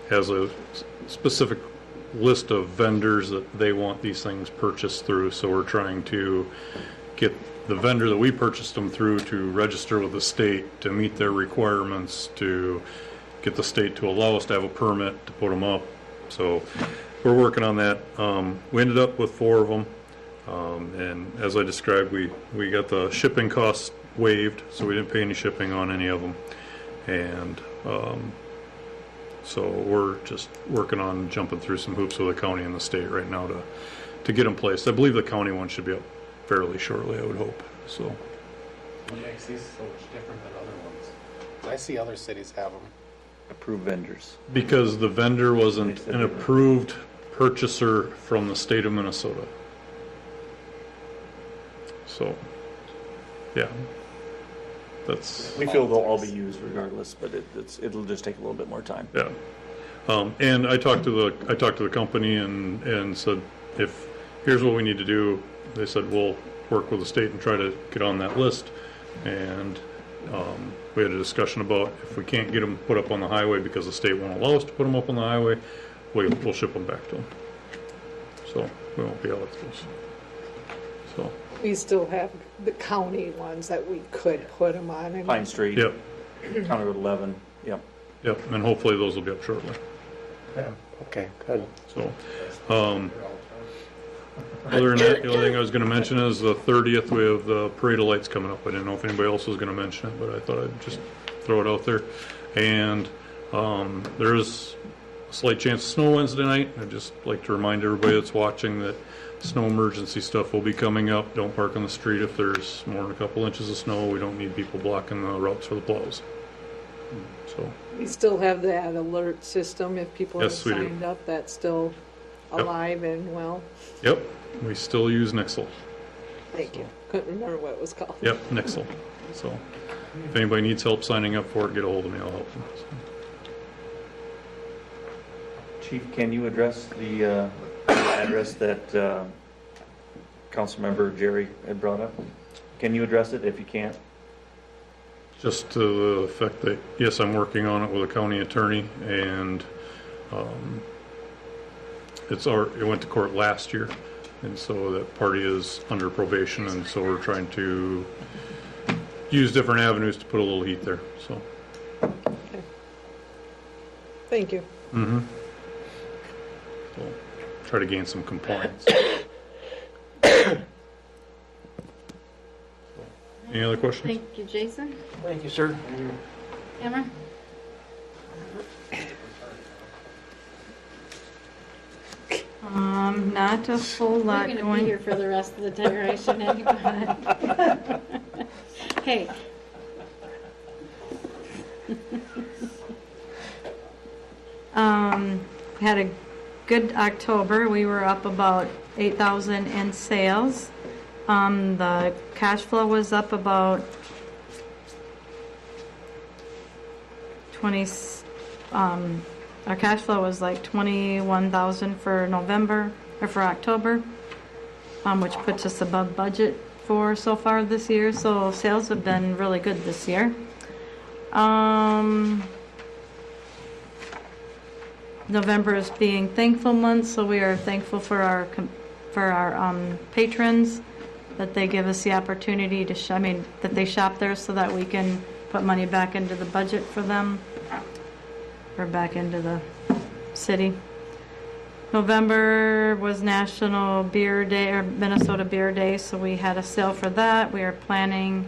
has a specific list of vendors that they want these things purchased through, so we're trying to get the vendor that we purchased them through to register with the state to meet their requirements, to get the state to allow us to have a permit to put them up. So we're working on that. We ended up with 4 of them, and as I described, we got the shipping costs waived, so we didn't pay any shipping on any of them. And so we're just working on jumping through some hoops with the county and the state right now to get them placed. I believe the county one should be up fairly shortly, I would hope. So What makes these so much different than other ones? I see other cities have them. Approved vendors. because the vendor wasn't an approved purchaser from the state of Minnesota. So, yeah. That's, We feel they'll all be used regardless, but it'll just take a little bit more time. yeah. And I talked to the company and said, here's what we need to do. They said, we'll work with the state and try to get on that list. And we had a discussion about if we can't get them put up on the highway because the state won't allow us to put them up on the highway, we'll ship them back to them. So we won't be eligible. So. We still have the county ones that we could put them on. And Pine Street. Yep. County Road 11. Yep. Yep. And hopefully those will be up shortly. Yeah. Okay, good. So, Other than that, the only thing I was gonna mention is the 30th, we have the parade of lights coming up. I didn't know if anybody else was gonna mention it, but I thought I'd just throw it out there. And there is a slight chance of snow Wednesday night. I'd just like to remind everybody that's watching that snow emergency stuff will be coming up. Don't park on the street if there's more than a couple inches of snow. We don't need people blocking the routes for the plows. So, We still have that alert system if people have Yes, we do. signed up, that's still alive and well. yep, we still use Nixle. Thank you. Couldn't remember what it was called. Yep, Nixle. So if anybody needs help signing up for it, get a hold of me, I'll help them. So. Chief, can you address the address that Councilmember Jerry had brought up? Can you address it if you can't? Just to the effect that, yes, I'm working on it with a county attorney, and it went to court last year, and so that party is under probation, and so we're trying to use different avenues to put a little heat there. So. Okay. Thank you. Mm-hmm. So try to gain some compliance. Any other questions? Thank you, Jason. Thank you, sir. Cameron? Not a whole lot We're going. gonna be here for the rest of the duration anyway. Hey. Had a good October. We were up about 8,000 in sales. The cash flow was up about 20, our cash flow was like 21,000 for November, or for October, which puts us above budget for so far this year. So sales have been really good this year. November is being thankful month, so we are thankful for our patrons, that they give us the opportunity to that they shop there so that we can put money back into the budget for them, or back into the city. November was National Beer Day, or Minnesota Beer Day, so we had a sale for that. We are planning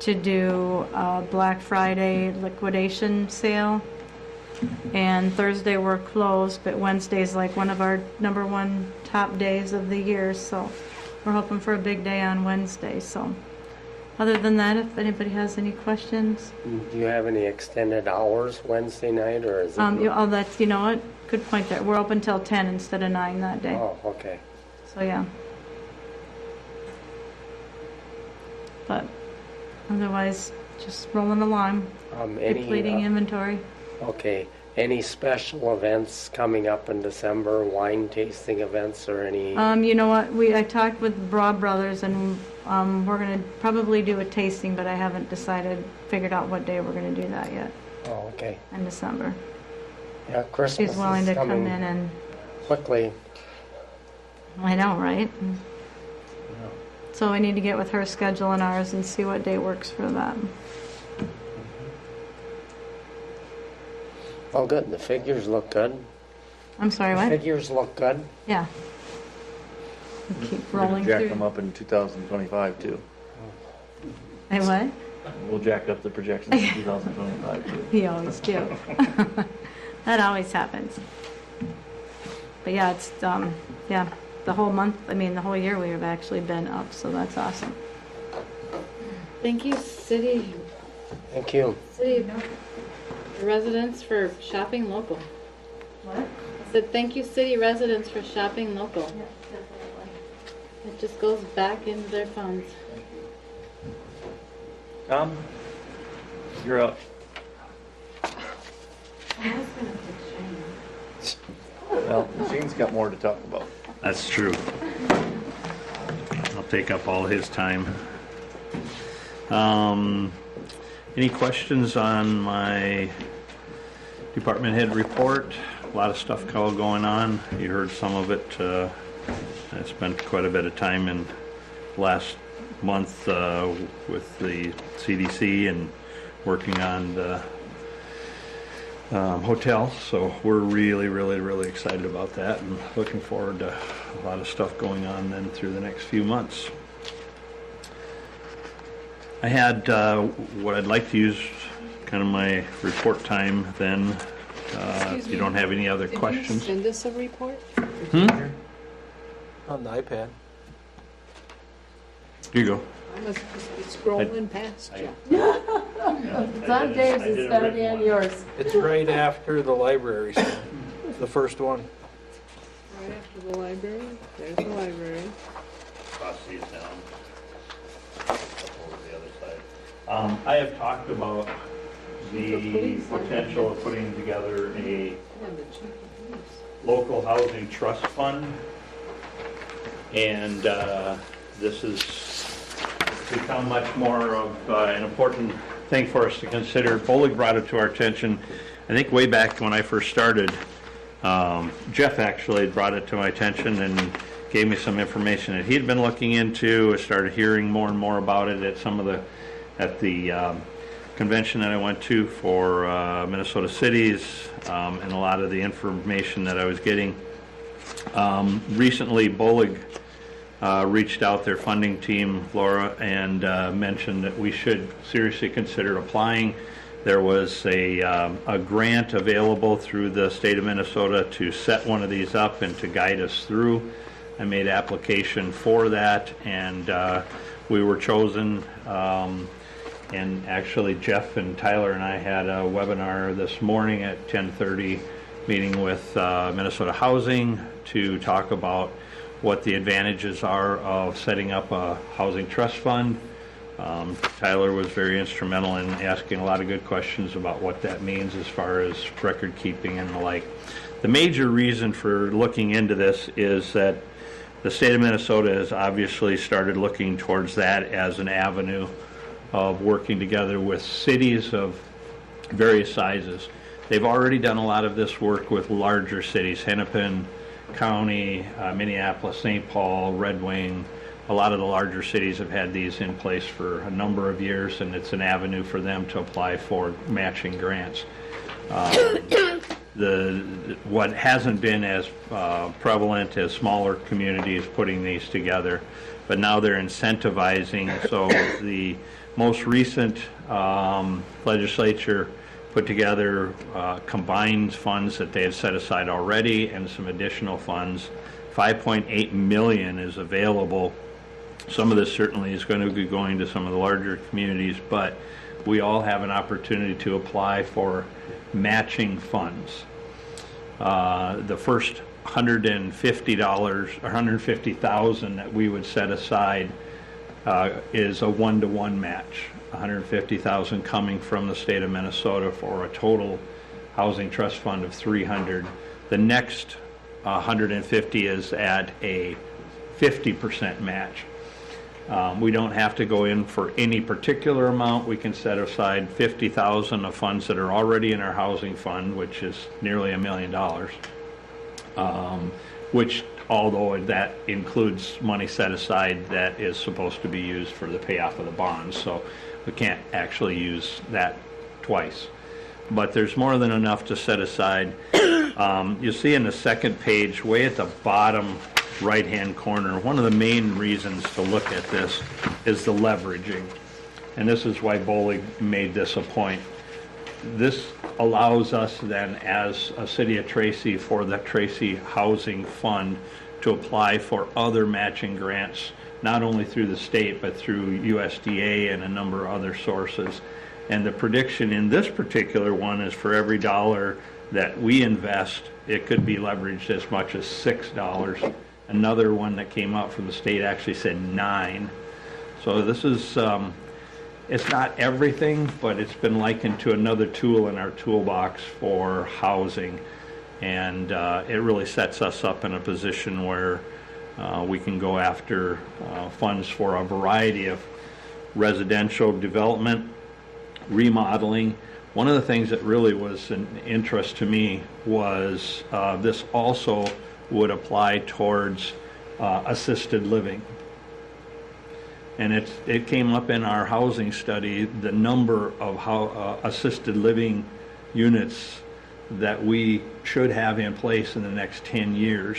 to do a Black Friday liquidation sale. And Thursday we're closed, but Wednesday's like one of our #1 top days of the year, so we're hoping for a big day on Wednesday. So other than that, if anybody has any questions. Do you have any extended hours Wednesday night, or is it? You know what, good point there. We're open till 10 instead of 9 that day. Oh, okay. So yeah. But otherwise, just rolling along, depleting inventory. Okay. Any special events coming up in December, wine tasting events or any? You know what, I talked with Broad Brothers, and we're going to probably do a tasting, but I haven't figured out what day we're going to do that yet. Oh, okay. In December. Yeah, Christmas She's willing is to come coming in and... quickly. I know, right? So we need to get with her schedule and ours and see what day works for them. Oh, good. The figures look good. I'm sorry, what? Figures look good. Yeah. We'll keep We're gonna rolling jack through. them up in 2025 too. Hey, what? We'll jack up the projections in 2025 too. We always do. That always happens. But yeah, it's, yeah, the whole month, the whole year we have actually been up, so that's awesome. Thank you, city Thank you. residents for shopping local. What? I said, thank you, city residents for shopping local. Yeah, definitely. It just goes back into their funds. Tom, you're up. Well, Shane's got more to talk about. That's true. I'll take up all his time. Any questions on my department head report? A lot of stuff going on. You heard some of it. I spent quite a bit of time in last month with the CDC and working on the hotel. So we're really excited about that and looking forward to a lot of stuff going on then through the next few months. I had what I'd like to use kind of my report time then. If you don't have any other questions. Did you send us a report? On the iPad. Here you go. I must just be scrolling past you. It's on Dave's, it's better be on yours. It's right after the library stuff. The first one. Right after the library, there's the library. Cross these down. Over the other side. I have talked about the potential of putting together a local housing trust fund. And this has become much more of an important thing for us to consider. Bolig brought it to our attention, I think way back when I first started. Jeff actually brought it to my attention and gave me some information that he'd been looking into. I started hearing more and more about it at at the convention that I went to for Minnesota Cities, and a lot of the information that I was getting. Recently, Bolig reached out, their funding team, Laura, and mentioned that we should seriously consider applying. There was a grant available through the state of Minnesota to set one of these up and to guide us through. I made application for that, and we were chosen. And actually, Jeff and Tyler and I had a webinar this morning at 10:30, meeting with Minnesota Housing to talk about what the advantages are of setting up a housing trust fund. Tyler was very instrumental in asking a lot of good questions about what that means as far as record keeping and the like. The major reason for looking into this is that the state of Minnesota has obviously started looking towards that as an avenue of working together with cities of various sizes. They've already done a lot of this work with larger cities, Hennepin County, Minneapolis, St. Paul, Red Wing. A lot of the larger cities have had these in place for a number of years, and it's an avenue for them to apply for matching grants. What hasn't been as prevalent as smaller communities putting these together, but now they're incentivizing. So the most recent legislature put together combined funds that they had set aside already and some additional funds. 5.8 million is available. Some of this certainly is going to be going to some of the larger communities, but we all have an opportunity to apply for matching funds. The first $150 or $150,000 that we would set aside is a 1-to-1 match. $150,000 coming from the state of Minnesota for a total housing trust fund of $300. The next 150 is at a 50% match. We don't have to go in for any particular amount. We can set aside $50,000 of funds that are already in our housing fund, which is nearly $1 million, which, although that includes money set aside that is supposed to be used for the payoff of the bonds, so we can't actually use that twice. But there's more than enough to set aside. You see in the second page, way at the bottom right-hand corner, one of the main reasons to look at this is the leveraging. And this is why Bolig made this a point. This allows us then, as a city of Tracy, for the Tracy Housing Fund to apply for other matching grants, not only through the state, but through USDA and a number of other sources. And the prediction in this particular one is for every dollar that we invest, it could be leveraged as much as $6. Another one that came out from the state actually said 9. So this is, it's not everything, but it's been likened to another tool in our toolbox for housing. And it really sets us up in a position where we can go after funds for a variety of residential development, remodeling. One of the things that really was an interest to me was this also would apply towards assisted living. And it came up in our housing study, the number of assisted living units that we should have in place in the next 10 years.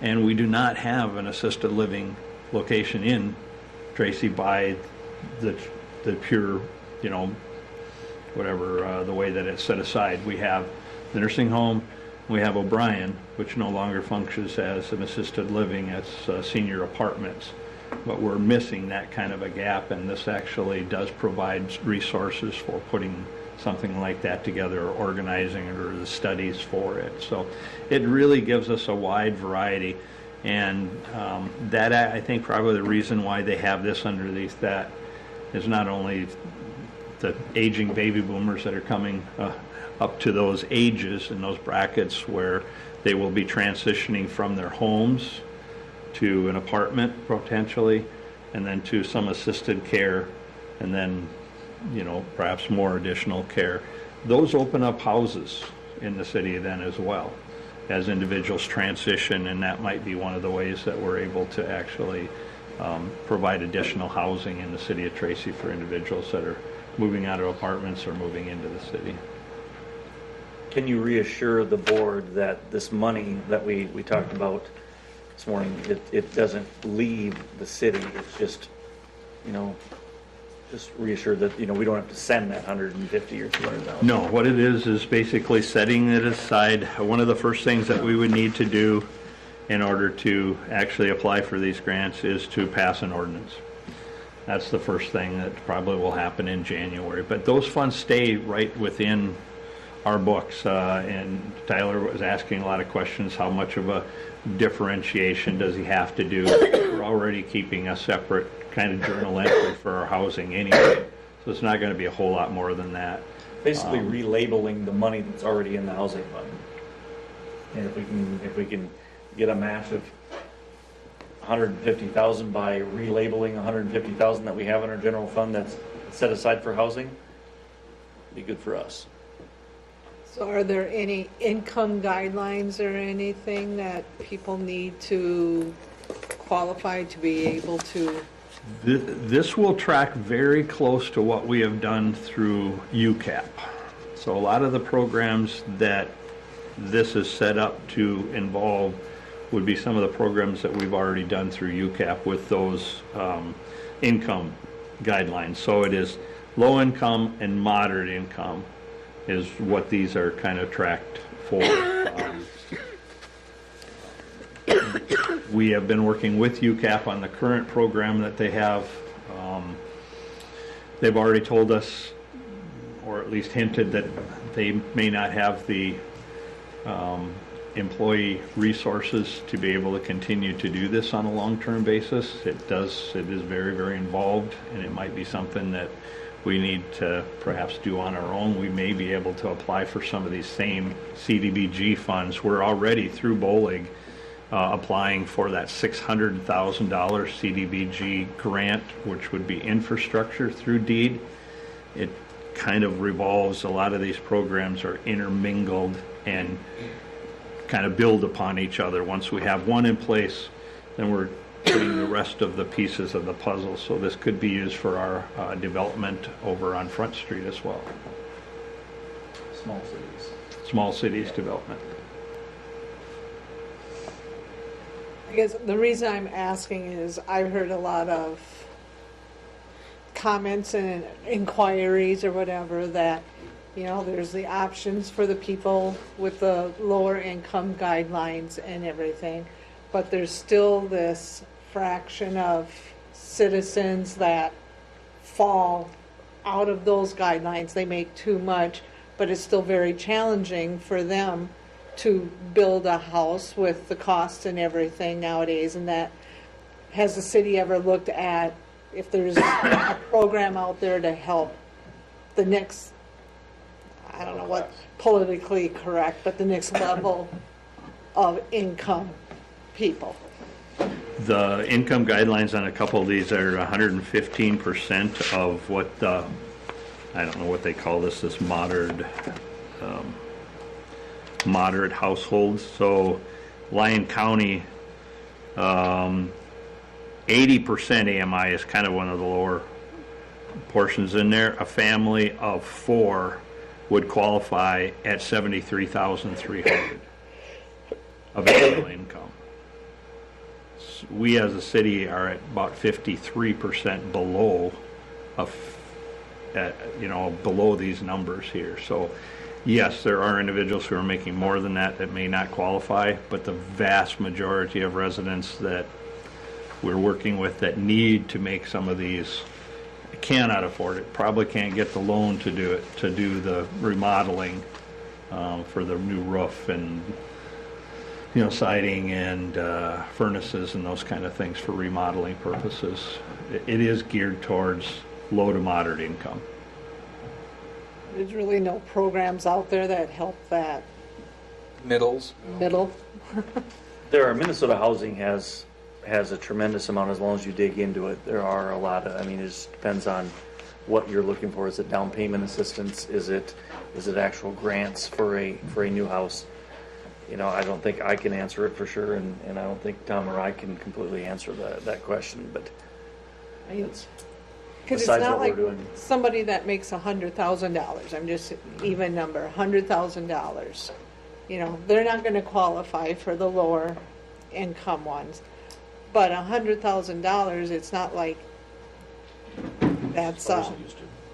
And we do not have an assisted living location in Tracy by the pure, you know, whatever, the way that it's set aside. We have the nursing home, we have O'Brien, which no longer functions as an assisted living, it's senior apartments. But we're missing that kind of a gap, and this actually does provide resources for putting something like that together, or organizing it, or the studies for it. So it really gives us a wide variety, and that, I think, probably the reason why they have this underneath that is not only the aging baby boomers that are coming up to those ages and those brackets where they will be transitioning from their homes to an apartment potentially, and then to some assisted care, and then, you know, perhaps more additional care. Those open up houses in the city then as well as individuals transition, and that might be one of the ways that we're able to actually provide additional housing in the city of Tracy for individuals that are moving out of apartments or moving into the city. Can you reassure the board that this money that we talked about this morning, it doesn't leave the city, it's just, you know, just reassure that, you know, we don't have to send that 150 or 200,000? No, what it is basically setting it aside. One of the first things that we would need to do in order to actually apply for these grants is to pass an ordinance. That's the first thing that probably will happen in January. But those funds stay right within our books. And Tyler was asking a lot of questions, how much of a differentiation does he have to do? We're already keeping a separate kind of journal entry for our housing anyway. So it's not going to be a whole lot more than that. Basically relabeling the money that's already in the housing fund. And if we can get a match of 150,000 by relabeling 150,000 that we have in our general fund that's set aside for housing, be good for us. So are there any income guidelines or anything that people need to qualify to be able to? This will track very close to what we have done through UCAP. So a lot of the programs that this is set up to involve would be some of the programs that we've already done through UCAP with those income guidelines. So it is low income and moderate income is what these are kind of tracked for. We have been working with UCAP on the current program that they have. They've already told us, or at least hinted, that they may not have the employee resources to be able to continue to do this on a long-term basis. It is very, very involved, and it might be something that we need to perhaps do on our own. We may be able to apply for some of these same CDBG funds. We're already through BOLIG applying for that $600,000 CDBG grant, which would be infrastructure through deed. It kind of revolves, a lot of these programs are intermingled and kind of build upon each other. Once we have one in place, then we're putting the rest of the pieces of the puzzle. So this could be used for our development over on Front Street as well. Small cities. Small cities development. I guess the reason I'm asking is I've heard a lot of comments and inquiries or whatever that, you know, there's the options for the people with the lower income guidelines and everything, but there's still this fraction of citizens that fall out of those guidelines. They make too much, but it's still very challenging for them to build a house with the costs and everything nowadays. And that, has the city ever looked at if there's a program out there to help the next, I don't know what politically correct, but the next level of income people? The income guidelines on a couple of these are 115% of what the, I don't know what they call this moderate households. So Lyon County, 80% AMI is kind of one of the lower portions in there. A family of 4 would qualify at 73,300 of annual income. We as a city are at about 53% below below these numbers here. So yes, there are individuals who are making more than that that may not qualify, but the vast majority of residents that we're working with that need to make some of these cannot afford it, probably can't get the loan to do it, to do the remodeling for the new roof and siding and furnaces and those kind of things for remodeling purposes. It is geared towards low to moderate income. There's really no programs out there that help that Middle. There are, Minnesota Housing has a tremendous amount as long as you dig into it. There are a lot of, it just depends on what you're looking for. Is it down payment assistance? Is it actual grants for a new house? I don't think I can answer it for sure, and I don't think Tom or I can completely answer that question, but it's because it's besides not what like we're doing. somebody that makes $100,000. I'm just even number, $100,000. They're not going to qualify for the lower income ones. But $100,000, it's not like that's.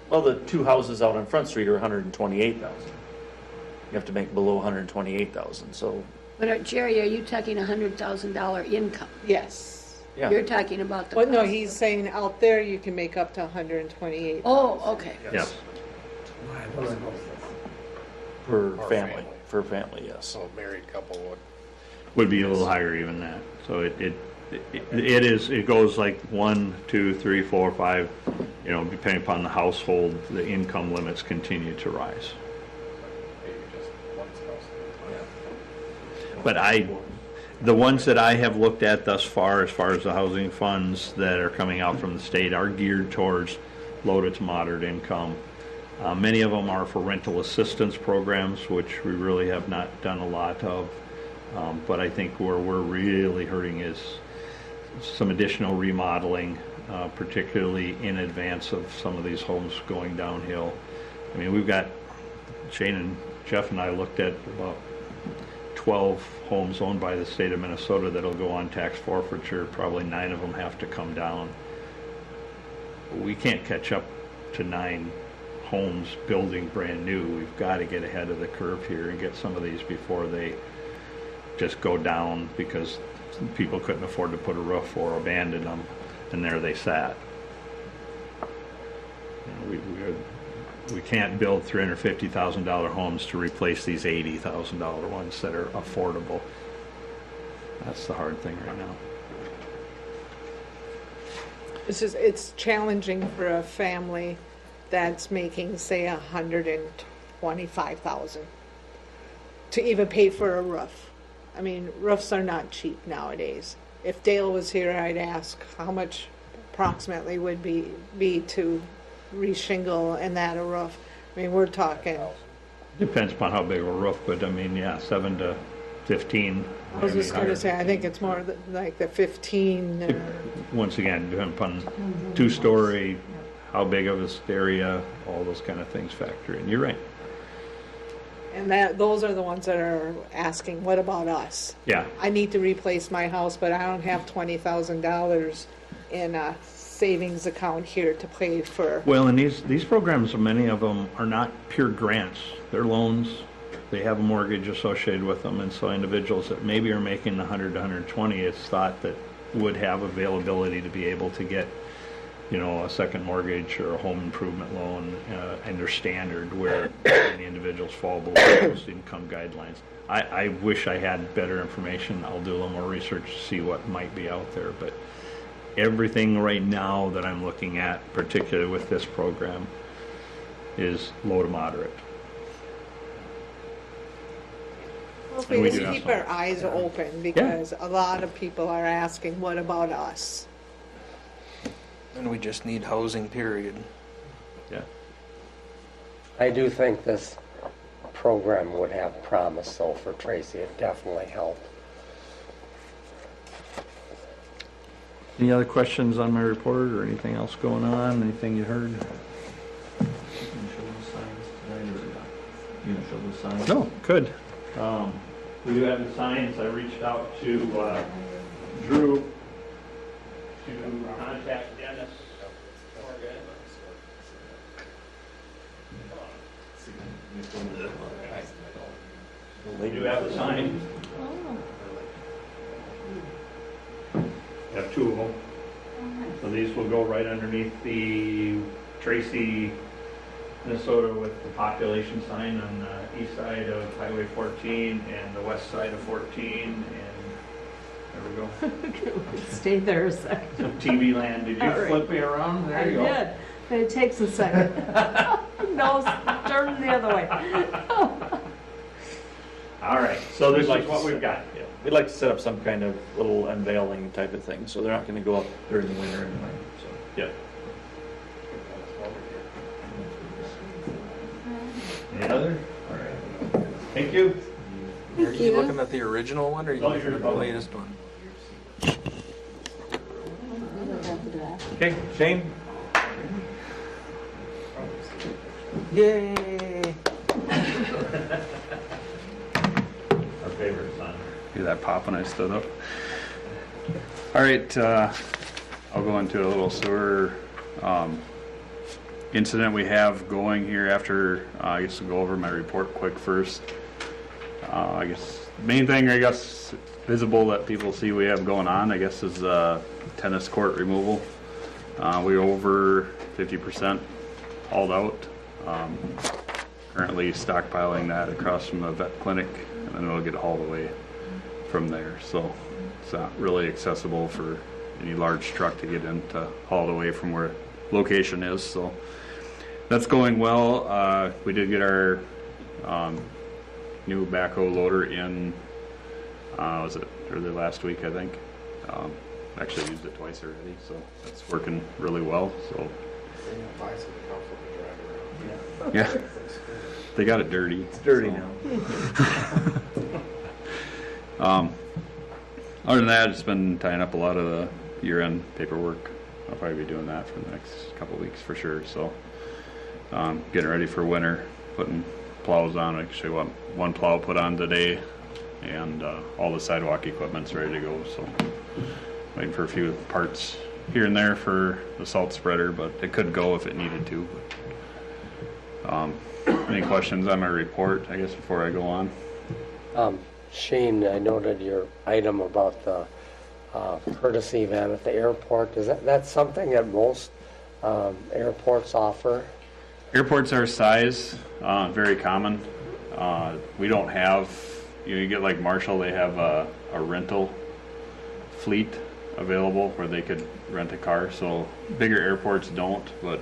Well, the two houses out on Front Street are $128,000. You have to make below $128,000. So. But Jerry, are you talking $100,000 income? Yes. Yeah. You're talking about the. Well, no, cost he's of- saying out there you can make up to 128. Oh, okay. Yes. Or Per family, yes. So a married couple Would be a little higher even that. So it goes like 1, 2, 3, 4, 5, depending upon the household, the income limits continue to rise. But the ones that I have looked at thus far, as far as the housing funds that are coming out from the state, are geared towards low to moderate income. Many of them are for rental assistance programs, which we really have not done a lot of. But I think where we're really hurting is some additional remodeling, particularly in advance of some of these homes going downhill. We've got, Shane and Jeff and I looked at about 12 homes owned by the state of Minnesota that'll go on tax forfeiture. Probably 9 of them have to come down. We can't catch up to 9 homes building brand new. We've got to get ahead of the curve here and get some of these before they just go down because people couldn't afford to put a roof or abandon them, and there they sat. We can't build $350,000 homes to replace these $80,000 ones that are affordable. That's the hard thing right now. It's challenging for a family that's making, say, $125,000 to even pay for a roof. Roofs are not cheap nowadays. If Dale was here, I'd ask how much approximately would be to reshingle and that a roof. We're talking. Depends upon how big of a roof, but 7 to 15. I was just going to say, I think it's more like the 15. Once again, depending upon 2-story, how big of this area, all those kind of things factor in. You're right. And those are the ones that are asking, what about us? Yeah. I need to replace my house, but I don't have $20,000 in a savings account here to pay for. Well, and these programs, many of them are not pure grants. They're loans. They have a mortgage associated with them, and so individuals that maybe are making 100 to 120, it's thought that would have availability to be able to get, a second mortgage or a home improvement loan, and they're standard where many individuals fall below those income guidelines. I wish I had better information. I'll do a little more research to see what might be out there, but everything right now that I'm looking at, particularly with this program, is low to moderate. Well, we just keep our eyes open because a lot of people are asking, what about us? And we just need housing, period. Yeah. I do think this program would have promise, though, for Tracy. It definitely helped. Any other questions on my report or anything else going on? Anything you heard? show the signs. No, good. We do have the signs. I reached out to Drew to contact Dennis. We do have the sign. We have two of them. So these will go right underneath the Tracy, Minnesota with the population sign on the east side of Highway 14 and the west side of 14, and there we go. Stay there a second. TV land. Did you All right. flip me around? There I you go. did, but it takes a second. No, turn the other way. All right, so this is what we've got. Yeah. We'd like to set up some kind of little unveiling type of thing, so they're not going to go up during the winter anyway. So, yeah. Any other? All right. Thank you. Are you looking at the original one or are you looking at the latest one? Okay, Shane? Yay! Our favorite son. Hear that pop when I stood up. All right, I'll go into a little sewer incident we have going here after, I guess I'll go over my report quick first. I guess main thing, I guess, visible that people see we have going on, I guess, is tennis court removal. We're over 50% hauled out. Currently stockpiling that across from the vet clinic, and then it'll get hauled away from there. So it's not really accessible for any large truck to get in to haul it away from where location is. So that's going well. We did get our new backhoe loader in, was it early last week, I think. Actually used it twice already, so that's working really well. So yeah, they got it dirty. It's dirty so. now. Other than that, it's been tying up a lot of the year-end paperwork. I'll probably be doing that for the next couple of weeks for sure. So getting ready for winter, putting plows on. Actually, one plow put on today, and all the sidewalk equipment's ready to go. So waiting for a few parts here and there for the salt spreader, but it could go if it needed to. Any questions on my report, I guess, before I go on? Shane, I noted your item about the courtesy van at the airport. Is that's something that most airports offer? Airports our size, very common. We don't have, you get like Marshall, they have a rental fleet available where they could rent a car. So bigger airports don't, but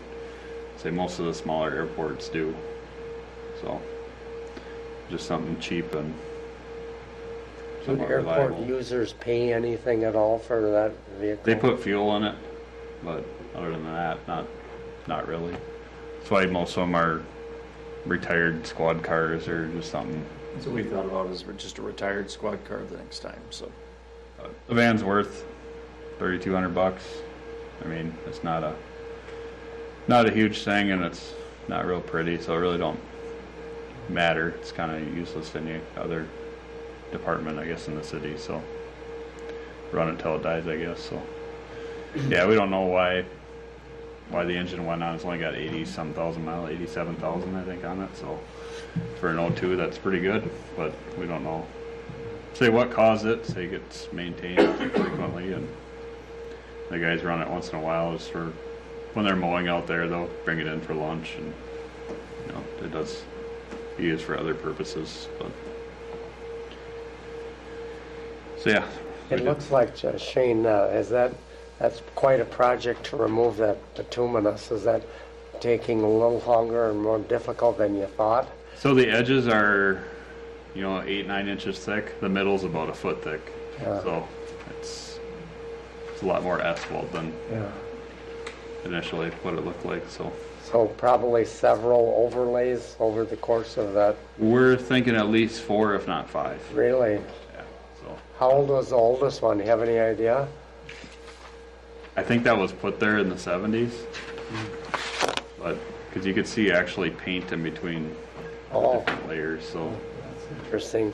say most of the smaller airports do. So just something cheap and Do somewhat airport reliable. users pay anything at all for that vehicle? They put fuel in it, but other than that, not really. That's why most of them are retired squad cars or just something. So we thought about it as just a retired squad car the next time. So The van's worth $3,200. I mean, it's not a huge thing, and it's not real pretty, so it really don't matter. It's kind of useless to any other department, I guess, in the city. So run it till it dies, I guess. So yeah, we don't know why the engine went on. It's only got 80-some thousand miles, 87,000, I think, on it. So for an 02, that's pretty good, but we don't know. Say what caused it. Say it gets maintained frequently, and the guys run it once in a while just for when they're mowing out there. They'll bring it in for lunch, and it does be used for other purposes. But so yeah, It looks like, Shane, that's quite a project to remove that bituminous. Is that taking a little longer and more difficult than you thought? so the edges are 8-9 inches thick. The middle's about a foot thick. Yeah. So it's a lot more asphalt than initially what it looked like. So probably several overlays over the course of that. We're thinking at least 4, if not 5. Really? Yeah. So How old was the oldest one? Do you have any idea? I think that was put there in the 70s, but because you could see actually paint in between Oh, different layers, so. interesting.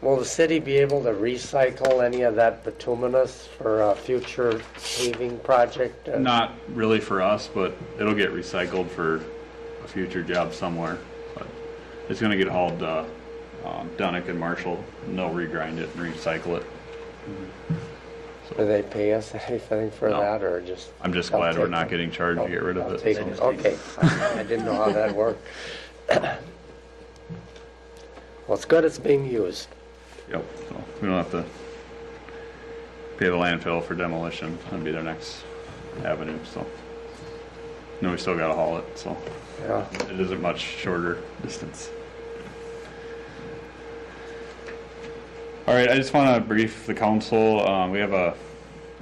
Will the city be able to recycle any of that bituminous for a future paving project? Not really for us, but it'll get recycled for a future job somewhere. But it's gonna get hauled to Dunick and Marshall, and they'll regrind it and recycle it. Do they pay us anything for No. that, or just? I'm just they'll glad we're take not it? getting charged to get rid of They'll it. take so. it. Okay, I didn't know how that worked. Well, it's good it's being used. Yep, so we don't have to pay the landfill for demolition. That'd be their next avenue, so. No, we still gotta haul it, so. Yeah. It isn't much shorter distance. All right, I just want to brief the council. We have a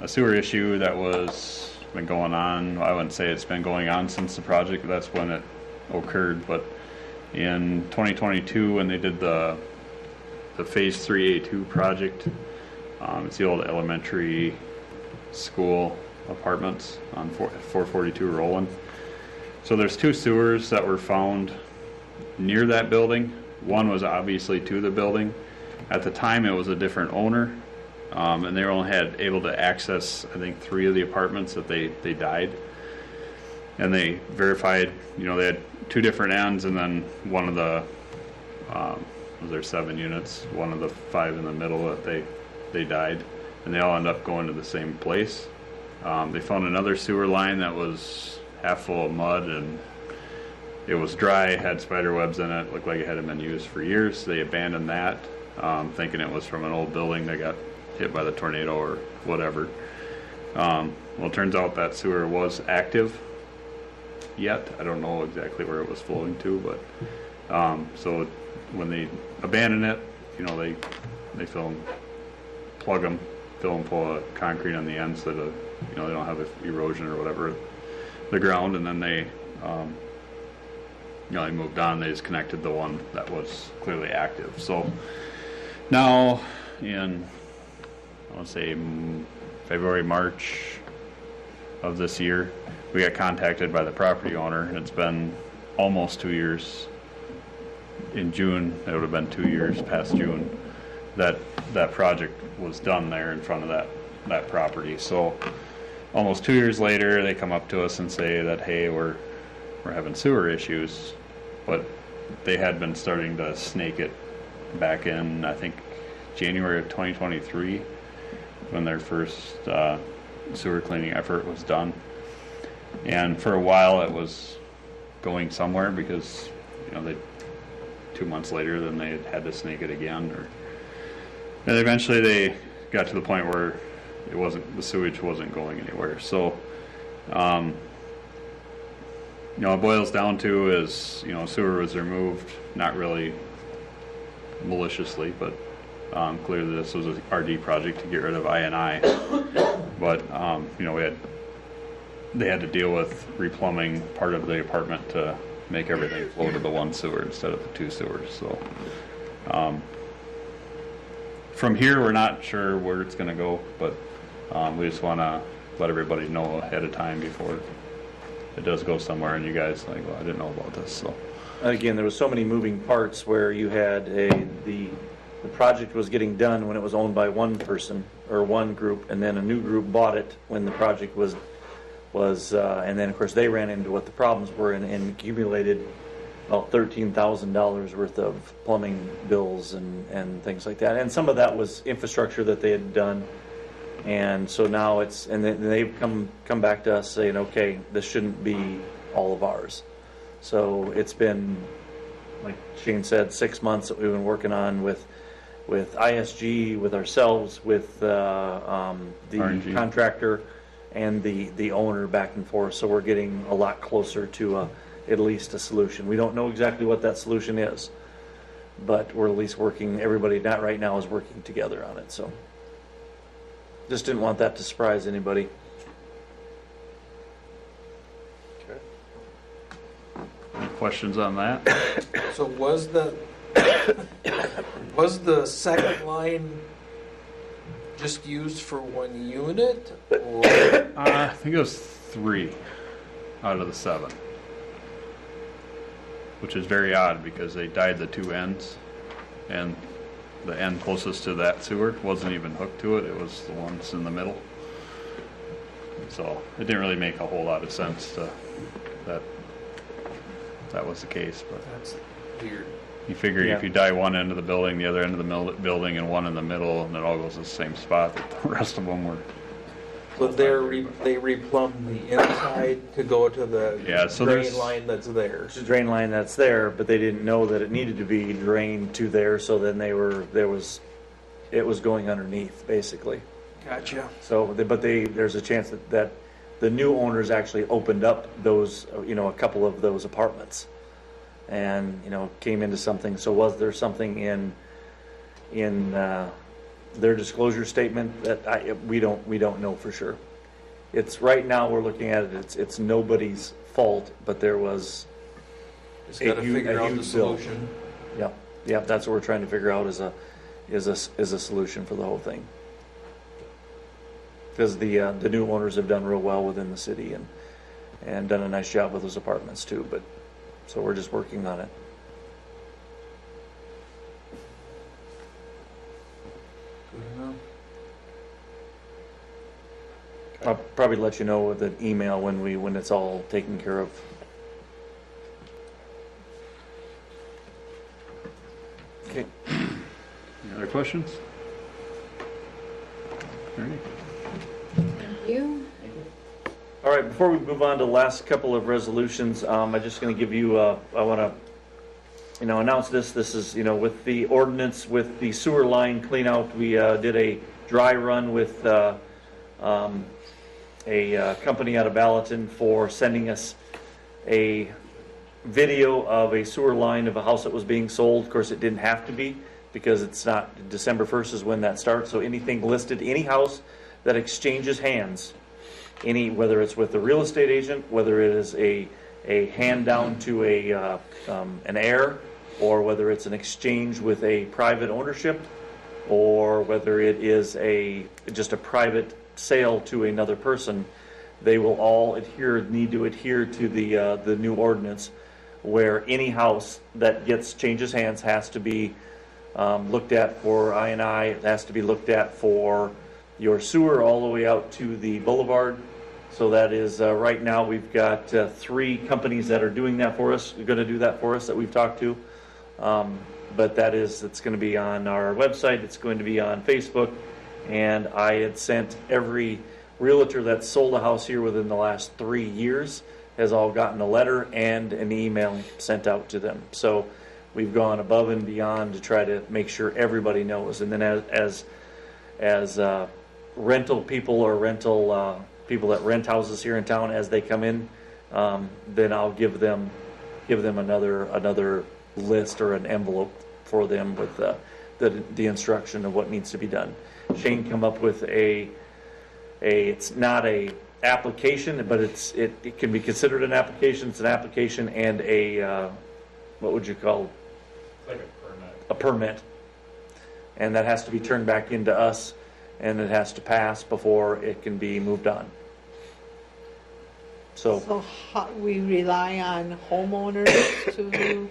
sewer issue that was been going on. I wouldn't say it's been going on since the project. That's when it occurred. But in 2022, when they did the Phase 3A2 project, it's the old elementary school apartments on 442 Roland. So there's two sewers that were found near that building. One was obviously to the building. At the time, it was a different owner, and they only had able to access, I think, 3 of the apartments that they died. And they verified, they had 2 different ends, and then one of the, was there 7 units? One of the 5 in the middle that they died, and they all ended up going to the same place. They found another sewer line that was half full of mud, and it was dry, had spider webs in it, looked like it hadn't been used for years. They abandoned that. Thinking it was from an old building that got hit by the tornado or whatever. Well, it turns out that sewer was active yet. I don't know exactly where it was flowing to, but so when they abandon it, they plug them, fill and pull a concrete on the ends so that they don't have erosion or whatever the ground, and then they they moved on. They just connected the one that was clearly active. So now in, I want to say February, March of this year, we got contacted by the property owner, and it's been almost 2 years. In June, it would have been 2 years past June, that project was done there in front of that property. So almost 2 years later, they come up to us and say that, hey, we're having sewer issues, but they had been starting to snake it back in, I think, January of 2023, when their first sewer cleaning effort was done. And for a while it was going somewhere because, they 2 months later, then they had to snake it again. And eventually they got to the point where the sewage wasn't going anywhere. So, it boils down to is, sewer was removed, not really maliciously, but clearly this was a RD project to get rid of I&I. But, they had to deal with replumbing part of the apartment to make everything flow to the one sewer instead of the 2 sewers. So, from here, we're not sure where it's going to go, but we just want to let everybody know ahead of time before it does go somewhere, and you guys I didn't know about this. So Again, there was so many moving parts where you had the project was getting done when it was owned by one person or one group, and then a new group bought it when the project was and then of course they ran into what the problems were and accumulated about $13,000 worth of plumbing bills and things like that. And some of that was infrastructure that they had done. And so now they've come back to us saying, okay, this shouldn't be all of ours. So it's been, like Shane said, 6 months that we've been working on with ISG, with ourselves, with the RNG contractor and the owner back and forth. So we're getting a lot closer to at least a solution. We don't know exactly what that solution is, but we're at least working. Everybody not right now is working together on it. So just didn't want that to surprise anybody. any questions on that? So was the second line just used for one unit, or I think it was 3 out of the 7. which is very odd because they dyed the two ends, and the end closest to that sewer wasn't even hooked to it. It was the ones in the middle. So it didn't really make a whole lot of sense that was the case. But That's weird. you figure if you dye one end of the building, the other end of the building, and one in the middle, and it all goes to the same spot, the rest of them were. So they replumbed the inside to go to the drain line that's there. It's a drain line that's there, but they didn't know that it needed to be drained to there, so then it was going underneath, basically. Gotcha. So, there's a chance that the new owners actually opened up those, a couple of those apartments, and came into something. So was there something in their disclosure statement that we don't know for sure. It's right now we're looking at it. It's nobody's fault, but there was Just got to figure out the solution. Yeah. That's what we're trying to figure out is a solution for the whole thing. Because the new owners have done real well within the city and done a nice job with those apartments too. But so we're just working on it. I'll probably let you know with an email when it's all taken care of. Okay. Any other questions? All right. Thank you. All right, before we move on to the last couple of resolutions, I'm just going to give you, I want to, announce this. This is, with the ordinance, with the sewer line clean out, we did a dry run with a company out of Gallatin for sending us a video of a sewer line of a house that was being sold. Of course, it didn't have to be because it's not, December 1st is when that starts. So anything listed, any house that exchanges hands, whether it's with the real estate agent, whether it is a hand down to an heir, or whether it's an exchange with a private ownership, or whether it is just a private sale to another person, they will all need to adhere to the new ordinance, where any house that changes hands has to be looked at for I&I. It has to be looked at for your sewer all the way out to the boulevard. So that is right now we've got 3 companies that are doing that for us. They're going to do that for us that we've talked to. But it's going to be on our website. It's going to be on Facebook. And I had sent every realtor that's sold a house here within the last 3 years has all gotten a letter and an email sent out to them. So we've gone above and beyond to try to make sure everybody knows. And then as rental people or rental people that rent houses here in town, as they come in, then I'll give them another list or an envelope for them with the instruction of what needs to be done. Shane come up with it's not a application, but it can be considered an application. It's an application and what would you call? Like a permit. A permit. And that has to be turned back into us, and it has to pass before it can be moved on. So we rely on homeowners to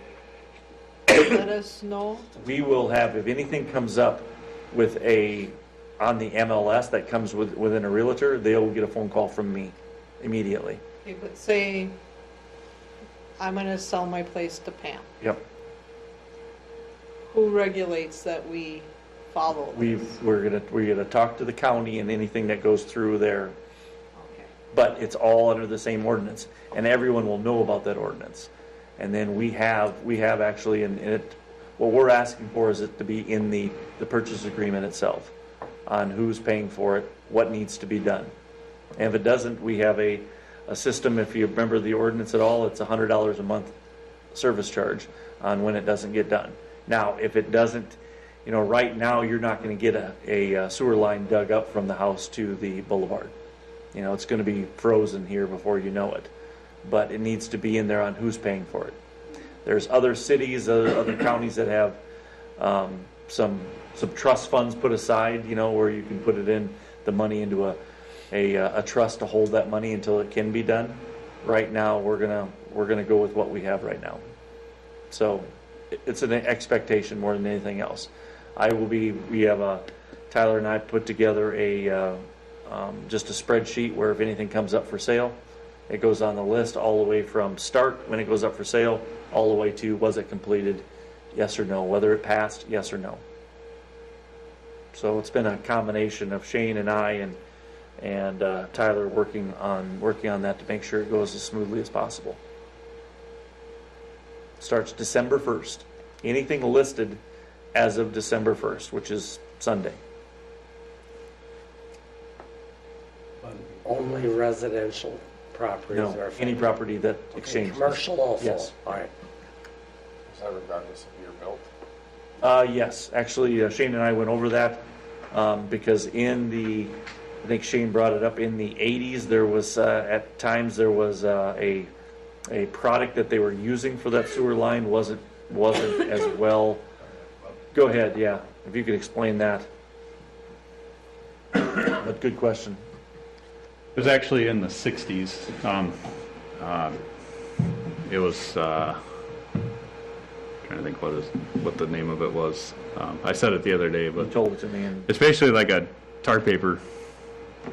let us know? We will have, if anything comes up with on the MLS that comes within a realtor, they'll get a phone call from me immediately. Okay, but say I'm going to sell my place to Pam. Yep. Who regulates that we follow this? We're gonna talk to the county and anything that goes through there. But it's all under the same ordinance, and everyone will know about that ordinance. And then we have actually in it, what we're asking for is it to be in the purchase agreement itself, on who's paying for it, what needs to be done. And if it doesn't, we have a system. If you remember the ordinance at all, it's $100 a month service charge on when it doesn't get done. Now, if it doesn't, right now you're not going to get a sewer line dug up from the house to the boulevard. It's going to be frozen here before you know it. But it needs to be in there on who's paying for it. There's other cities, other counties that have some trust funds put aside, where you can put the money into a trust to hold that money until it can be done. Right now, we're gonna go with what we have right now. So it's an expectation more than anything else. We have Tyler and I put together just a spreadsheet where if anything comes up for sale, it goes on the list all the way from start when it goes up for sale all the way to was it completed, yes or no, whether it passed, yes or no. So it's been a combination of Shane and I and Tyler working on that to make sure it goes as smoothly as possible. Starts December 1st. Anything listed as of December 1st, which is Sunday. Only residential properties No, are any affected. property that Okay, exchanges. commercial also? Yes. All right. Is that regardless of year built? Yes, actually, Shane and I went over that because I think Shane brought it up, in the 80s, there was, at times, there was a product that they were using for that sewer line wasn't as well. Go ahead, yeah, if you could explain that. But good question. It was actually in the 60s. It was, trying to think what the name of it was. I said it the other day, but You told it to me. And it's basically like a tar paper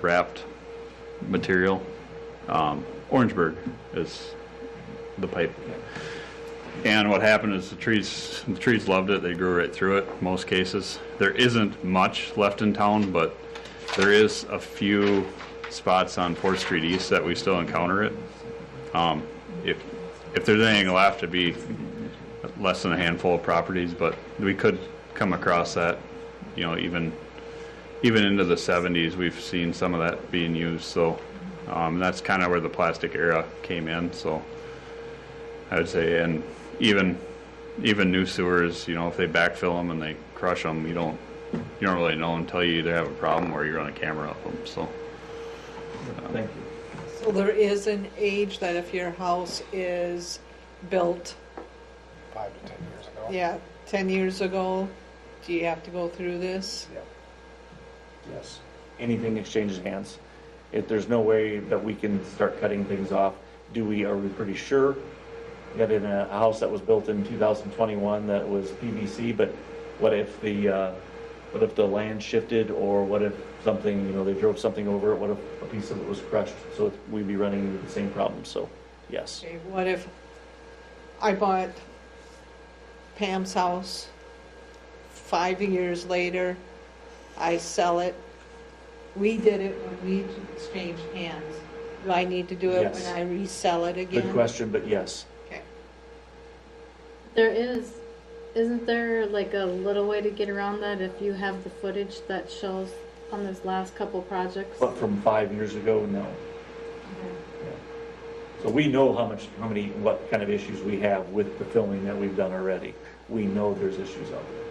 wrapped material. Orangeburg is the pipe. And what happened is the trees loved it. They grew right through it, most cases. There isn't much left in town, but there is a few spots on 4th Street East that we still encounter it. If there's anything left, it'd be less than a handful of properties, but we could come across that, even into the 70s, we've seen some of that being used. So that's kind of where the plastic era came in. So I would say, and even new sewers, if they backfill them and they crush them, you don't really know until you either have a problem or you run a camera up them. So thank you. So there is an age that if your house is built, 5 to 10 years ago. yeah, 10 years ago, do you have to go through this? Yep. Yes. Anything exchanges hands. If there's no way that we can start cutting things off, are we pretty sure that in a house that was built in 2021 that was PVC, but what if the land shifted, or what if something, they drove something over it, what if a piece of it was crushed? So we'd be running into the same problem, so yes. Okay, what if I bought Pam's house, 5 years later, I sell it, we did it when we exchanged hands. Do I need to do it Yes. when I resell it again? Good question, but yes. Okay. Isn't there like a little way to get around that if you have the footage that shows on those last couple projects? But from 5 years ago, no. So we know what kind of issues we have with the filming that we've done already. We know there's issues out there.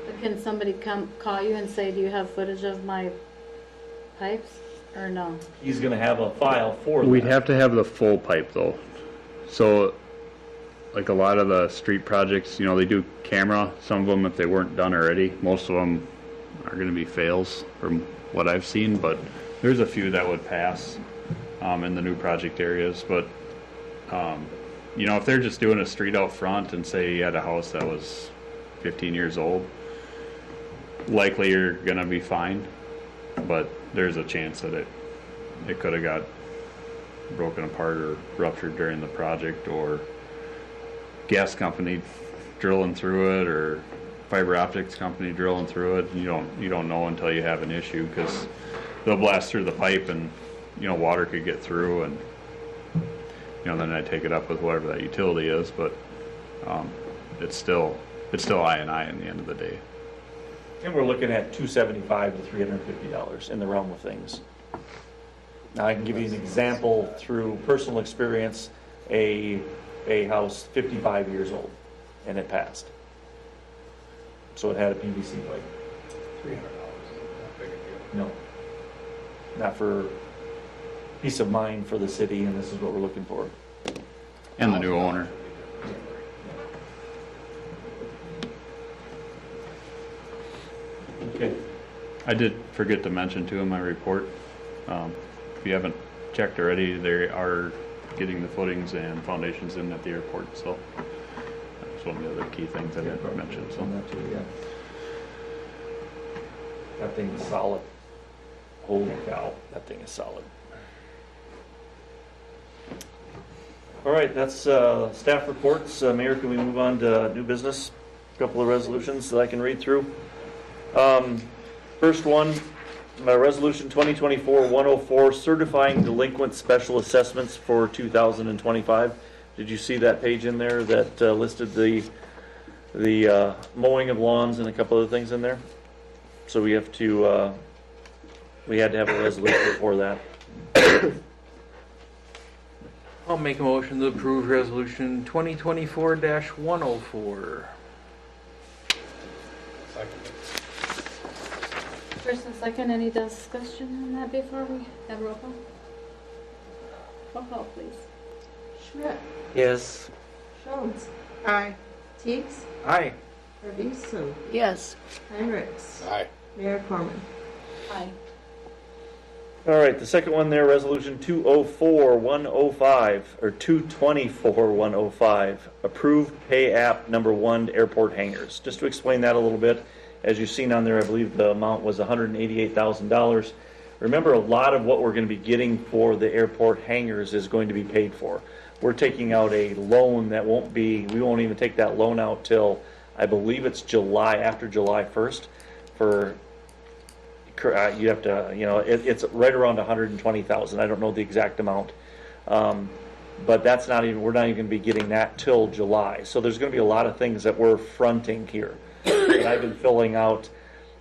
But can somebody call you and say, do you have footage of my pipes, or no? He's gonna have a file for that. we'd have to have the full pipe though. So like a lot of the street projects, they do camera. Some of them, if they weren't done already, most of them are going to be fails from what I've seen, but there's a few that would pass in the new project areas. But if they're just doing a street out front and say you had a house that was 15 years old, likely you're going to be fine, but there's a chance that it could have got broken apart or ruptured during the project, or gas company drilling through it, or fiber optics company drilling through it. You don't know until you have an issue, because they'll blast through the pipe and water could get through, and then I take it up with whoever that utility is. But it's still I&I in the end of the day. And we're looking at $275 to $350 in the realm of things. Now I can give you an example through personal experience. A house 55 years old, and it passed. So it had a PVC pipe. $300 isn't that big a deal. No, not for peace of mind for the city, and this is what we're looking for. And the new owner. Okay. I did forget to mention too in my report, if you haven't checked already, they are getting the footings and foundations in at the airport, so that's one of the other key things I didn't mention, so. That thing is solid. Holy cow, that thing is solid. All right, that's staff reports. Mayor, can we move on to new business? A couple of resolutions that I can read through. First one, Resolution 2024-104, certifying delinquent special assessments for 2025. Did you see that page in there that listed the mowing of lawns and a couple other things in there? So we have to, we had to have a resolution for that. I'll make a motion to approve resolution 2024-104. First and second, any discussion on that before we have roll call? Roll call, please. Schmidt, Yes. Jones, Aye. Teagues, Aye. Ferguson, Yes. Heinrichs, Aye. Mayor Corman. Aye. All right, the second one there, Resolution 204-105, or 224-105, approved pay app number 1 to airport hangars. Just to explain that a little bit, as you've seen on there, I believe the amount was $188,000. Remember, a lot of what we're going to be getting for the airport hangars is going to be paid for. We're taking out a loan that won't be, we won't even take that loan out till, I believe it's July, after July 1st, for you have to, you know, it's right around 120,000. I don't know the exact amount, but that's not even. We're not even going to be getting that till July. So there's going to be a lot of things that we're fronting here. And I've been filling out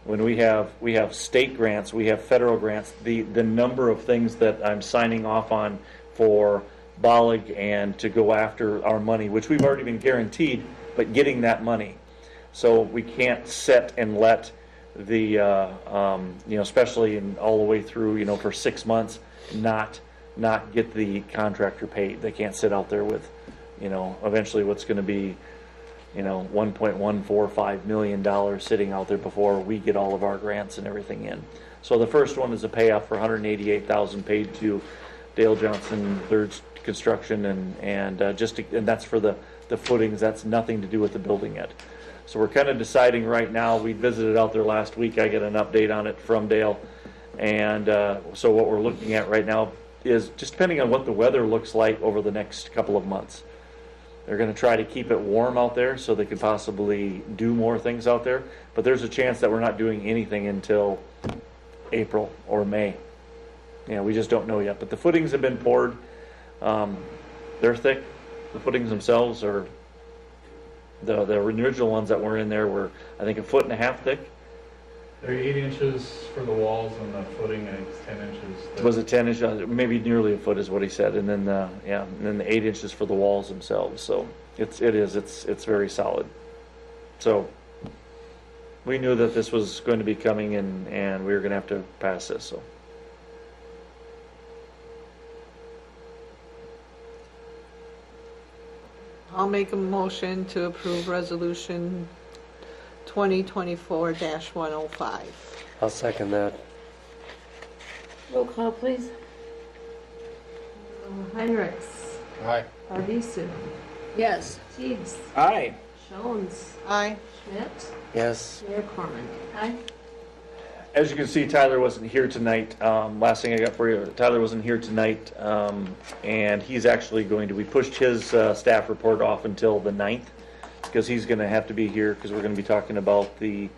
when we have state grants, we have federal grants. The number of things that I'm signing off on for BOLIG and to go after our money, which we've already been guaranteed, but getting that money. So we can't sit and let the you know, especially in all the way through, you know, for 6 months, not get the contractor paid. They can't sit out there with, you know, eventually what's going to be, you know, $1.145 million sitting out there before we get all of our grants and everything in. So the first one is a payoff for $188,000 paid to Dale Johnson Third Construction, and that's for the footings. That's nothing to do with the building yet. So we're kind of deciding right now. We visited out there last week. I get an update on it from Dale. And so what we're looking at right now is just depending on what the weather looks like over the next couple of months. They're going to try to keep it warm out there so they could possibly do more things out there. But there's a chance that we're not doing anything until April or May. You know, we just don't know yet. But the footings have been poured. They're thick. The footings themselves are... The original ones that were in there were, I think, 1.5 feet thick. They're 8 inches for the walls, and the footing, I think, is 10 inches thick. Was it 10 inches? Maybe nearly a foot is what he said, and then the 8 inches for the walls themselves. So it's very solid. So we knew that this was going to be coming, and we were going to have to pass this. So. I'll make a motion to approve resolution 2024-105. I'll second that. Roll call, please. Heinrichs, Aye. Ferguson, Yes. Teagues, Aye. Jones, Aye. Schmidt, Yes. Mayor Corman. Aye. As you can see, Tyler wasn't here tonight. Last thing I got for you, Tyler wasn't here tonight, and he's actually we pushed his staff report off until the 9th, because he's going to have to be here, because we're going to be talking about the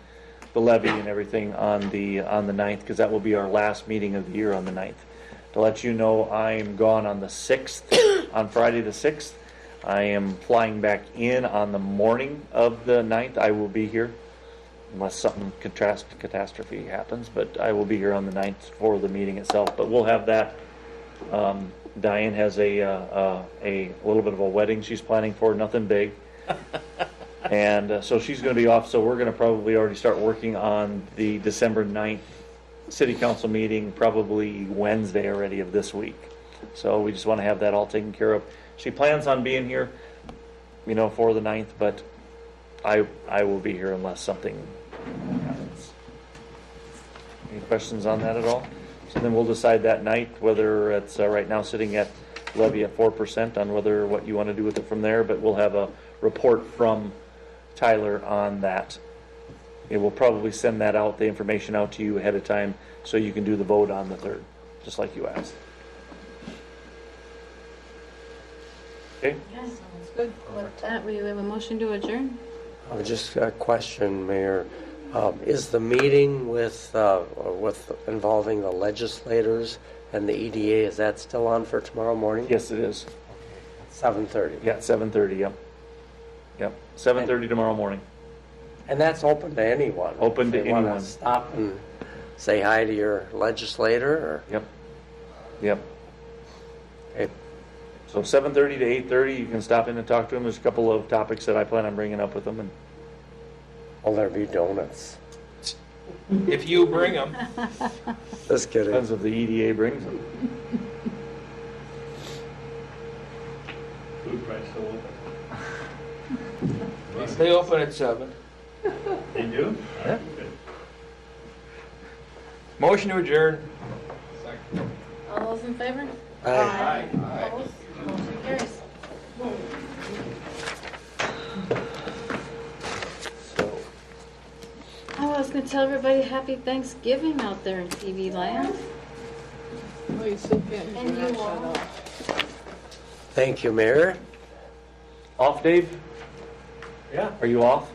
levy and everything on the 9th, because that will be our last meeting of the year on the 9th. To let you know, I'm gone on the 6th, on Friday the 6th. I am flying back in on the morning of the 9th. I will be here. Unless something catastrophe happens, but I will be here on the 9th for the meeting itself. But we'll have that. Diane has a little bit of a wedding she's planning for, nothing big, and so she's going to be off. So we're going to probably already start working on the December 9th city council meeting, probably Wednesday already of this week. So we just want to have that all taken care of. She plans on being here, you know, for the 9th, but I will be here unless something happens. Any questions on that at all? So then we'll decide that night whether it's right now sitting at levy at 4% on what you want to do with it from there, but we'll have a report from Tyler on that. It will probably send that out, the information out to you ahead of time, so you can do the vote on the 3rd, just like you asked. Okay? With that, we have a motion to adjourn. Just a question, Mayor. Is the meeting with involving the legislators and the EDA, is that still on for tomorrow morning? Yes, it is. 7:30? Yeah, 7:30, yep. Yep, 7:30 tomorrow morning. And that's open to anyone? Open to If they wanna anyone. stop and say hi to your legislator, or? Yep. Yep. Okay. So 7:30 to 8:30, you can stop in and talk to them. There's a couple of topics that I plan on bringing up with them, and Will there be donuts? If you bring them. Just kidding. depends if the EDA brings them. Food price still open. They open at 7. They do? Yeah. Good. Motion to adjourn. All those in favor? Aye. Opposed? Motion carries. So, Oh, I was gonna tell everybody happy Thanksgiving out there in TV land. Oh, you still can't And hear you that all. off. Thank you, Mayor. off, Dave? Yeah. Are you off?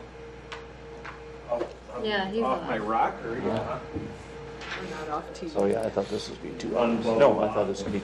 Yeah, he's Off my off. rocker, yeah. We're not off TV. So yeah, I thought this would be too. Unvoted. No, I thought this would be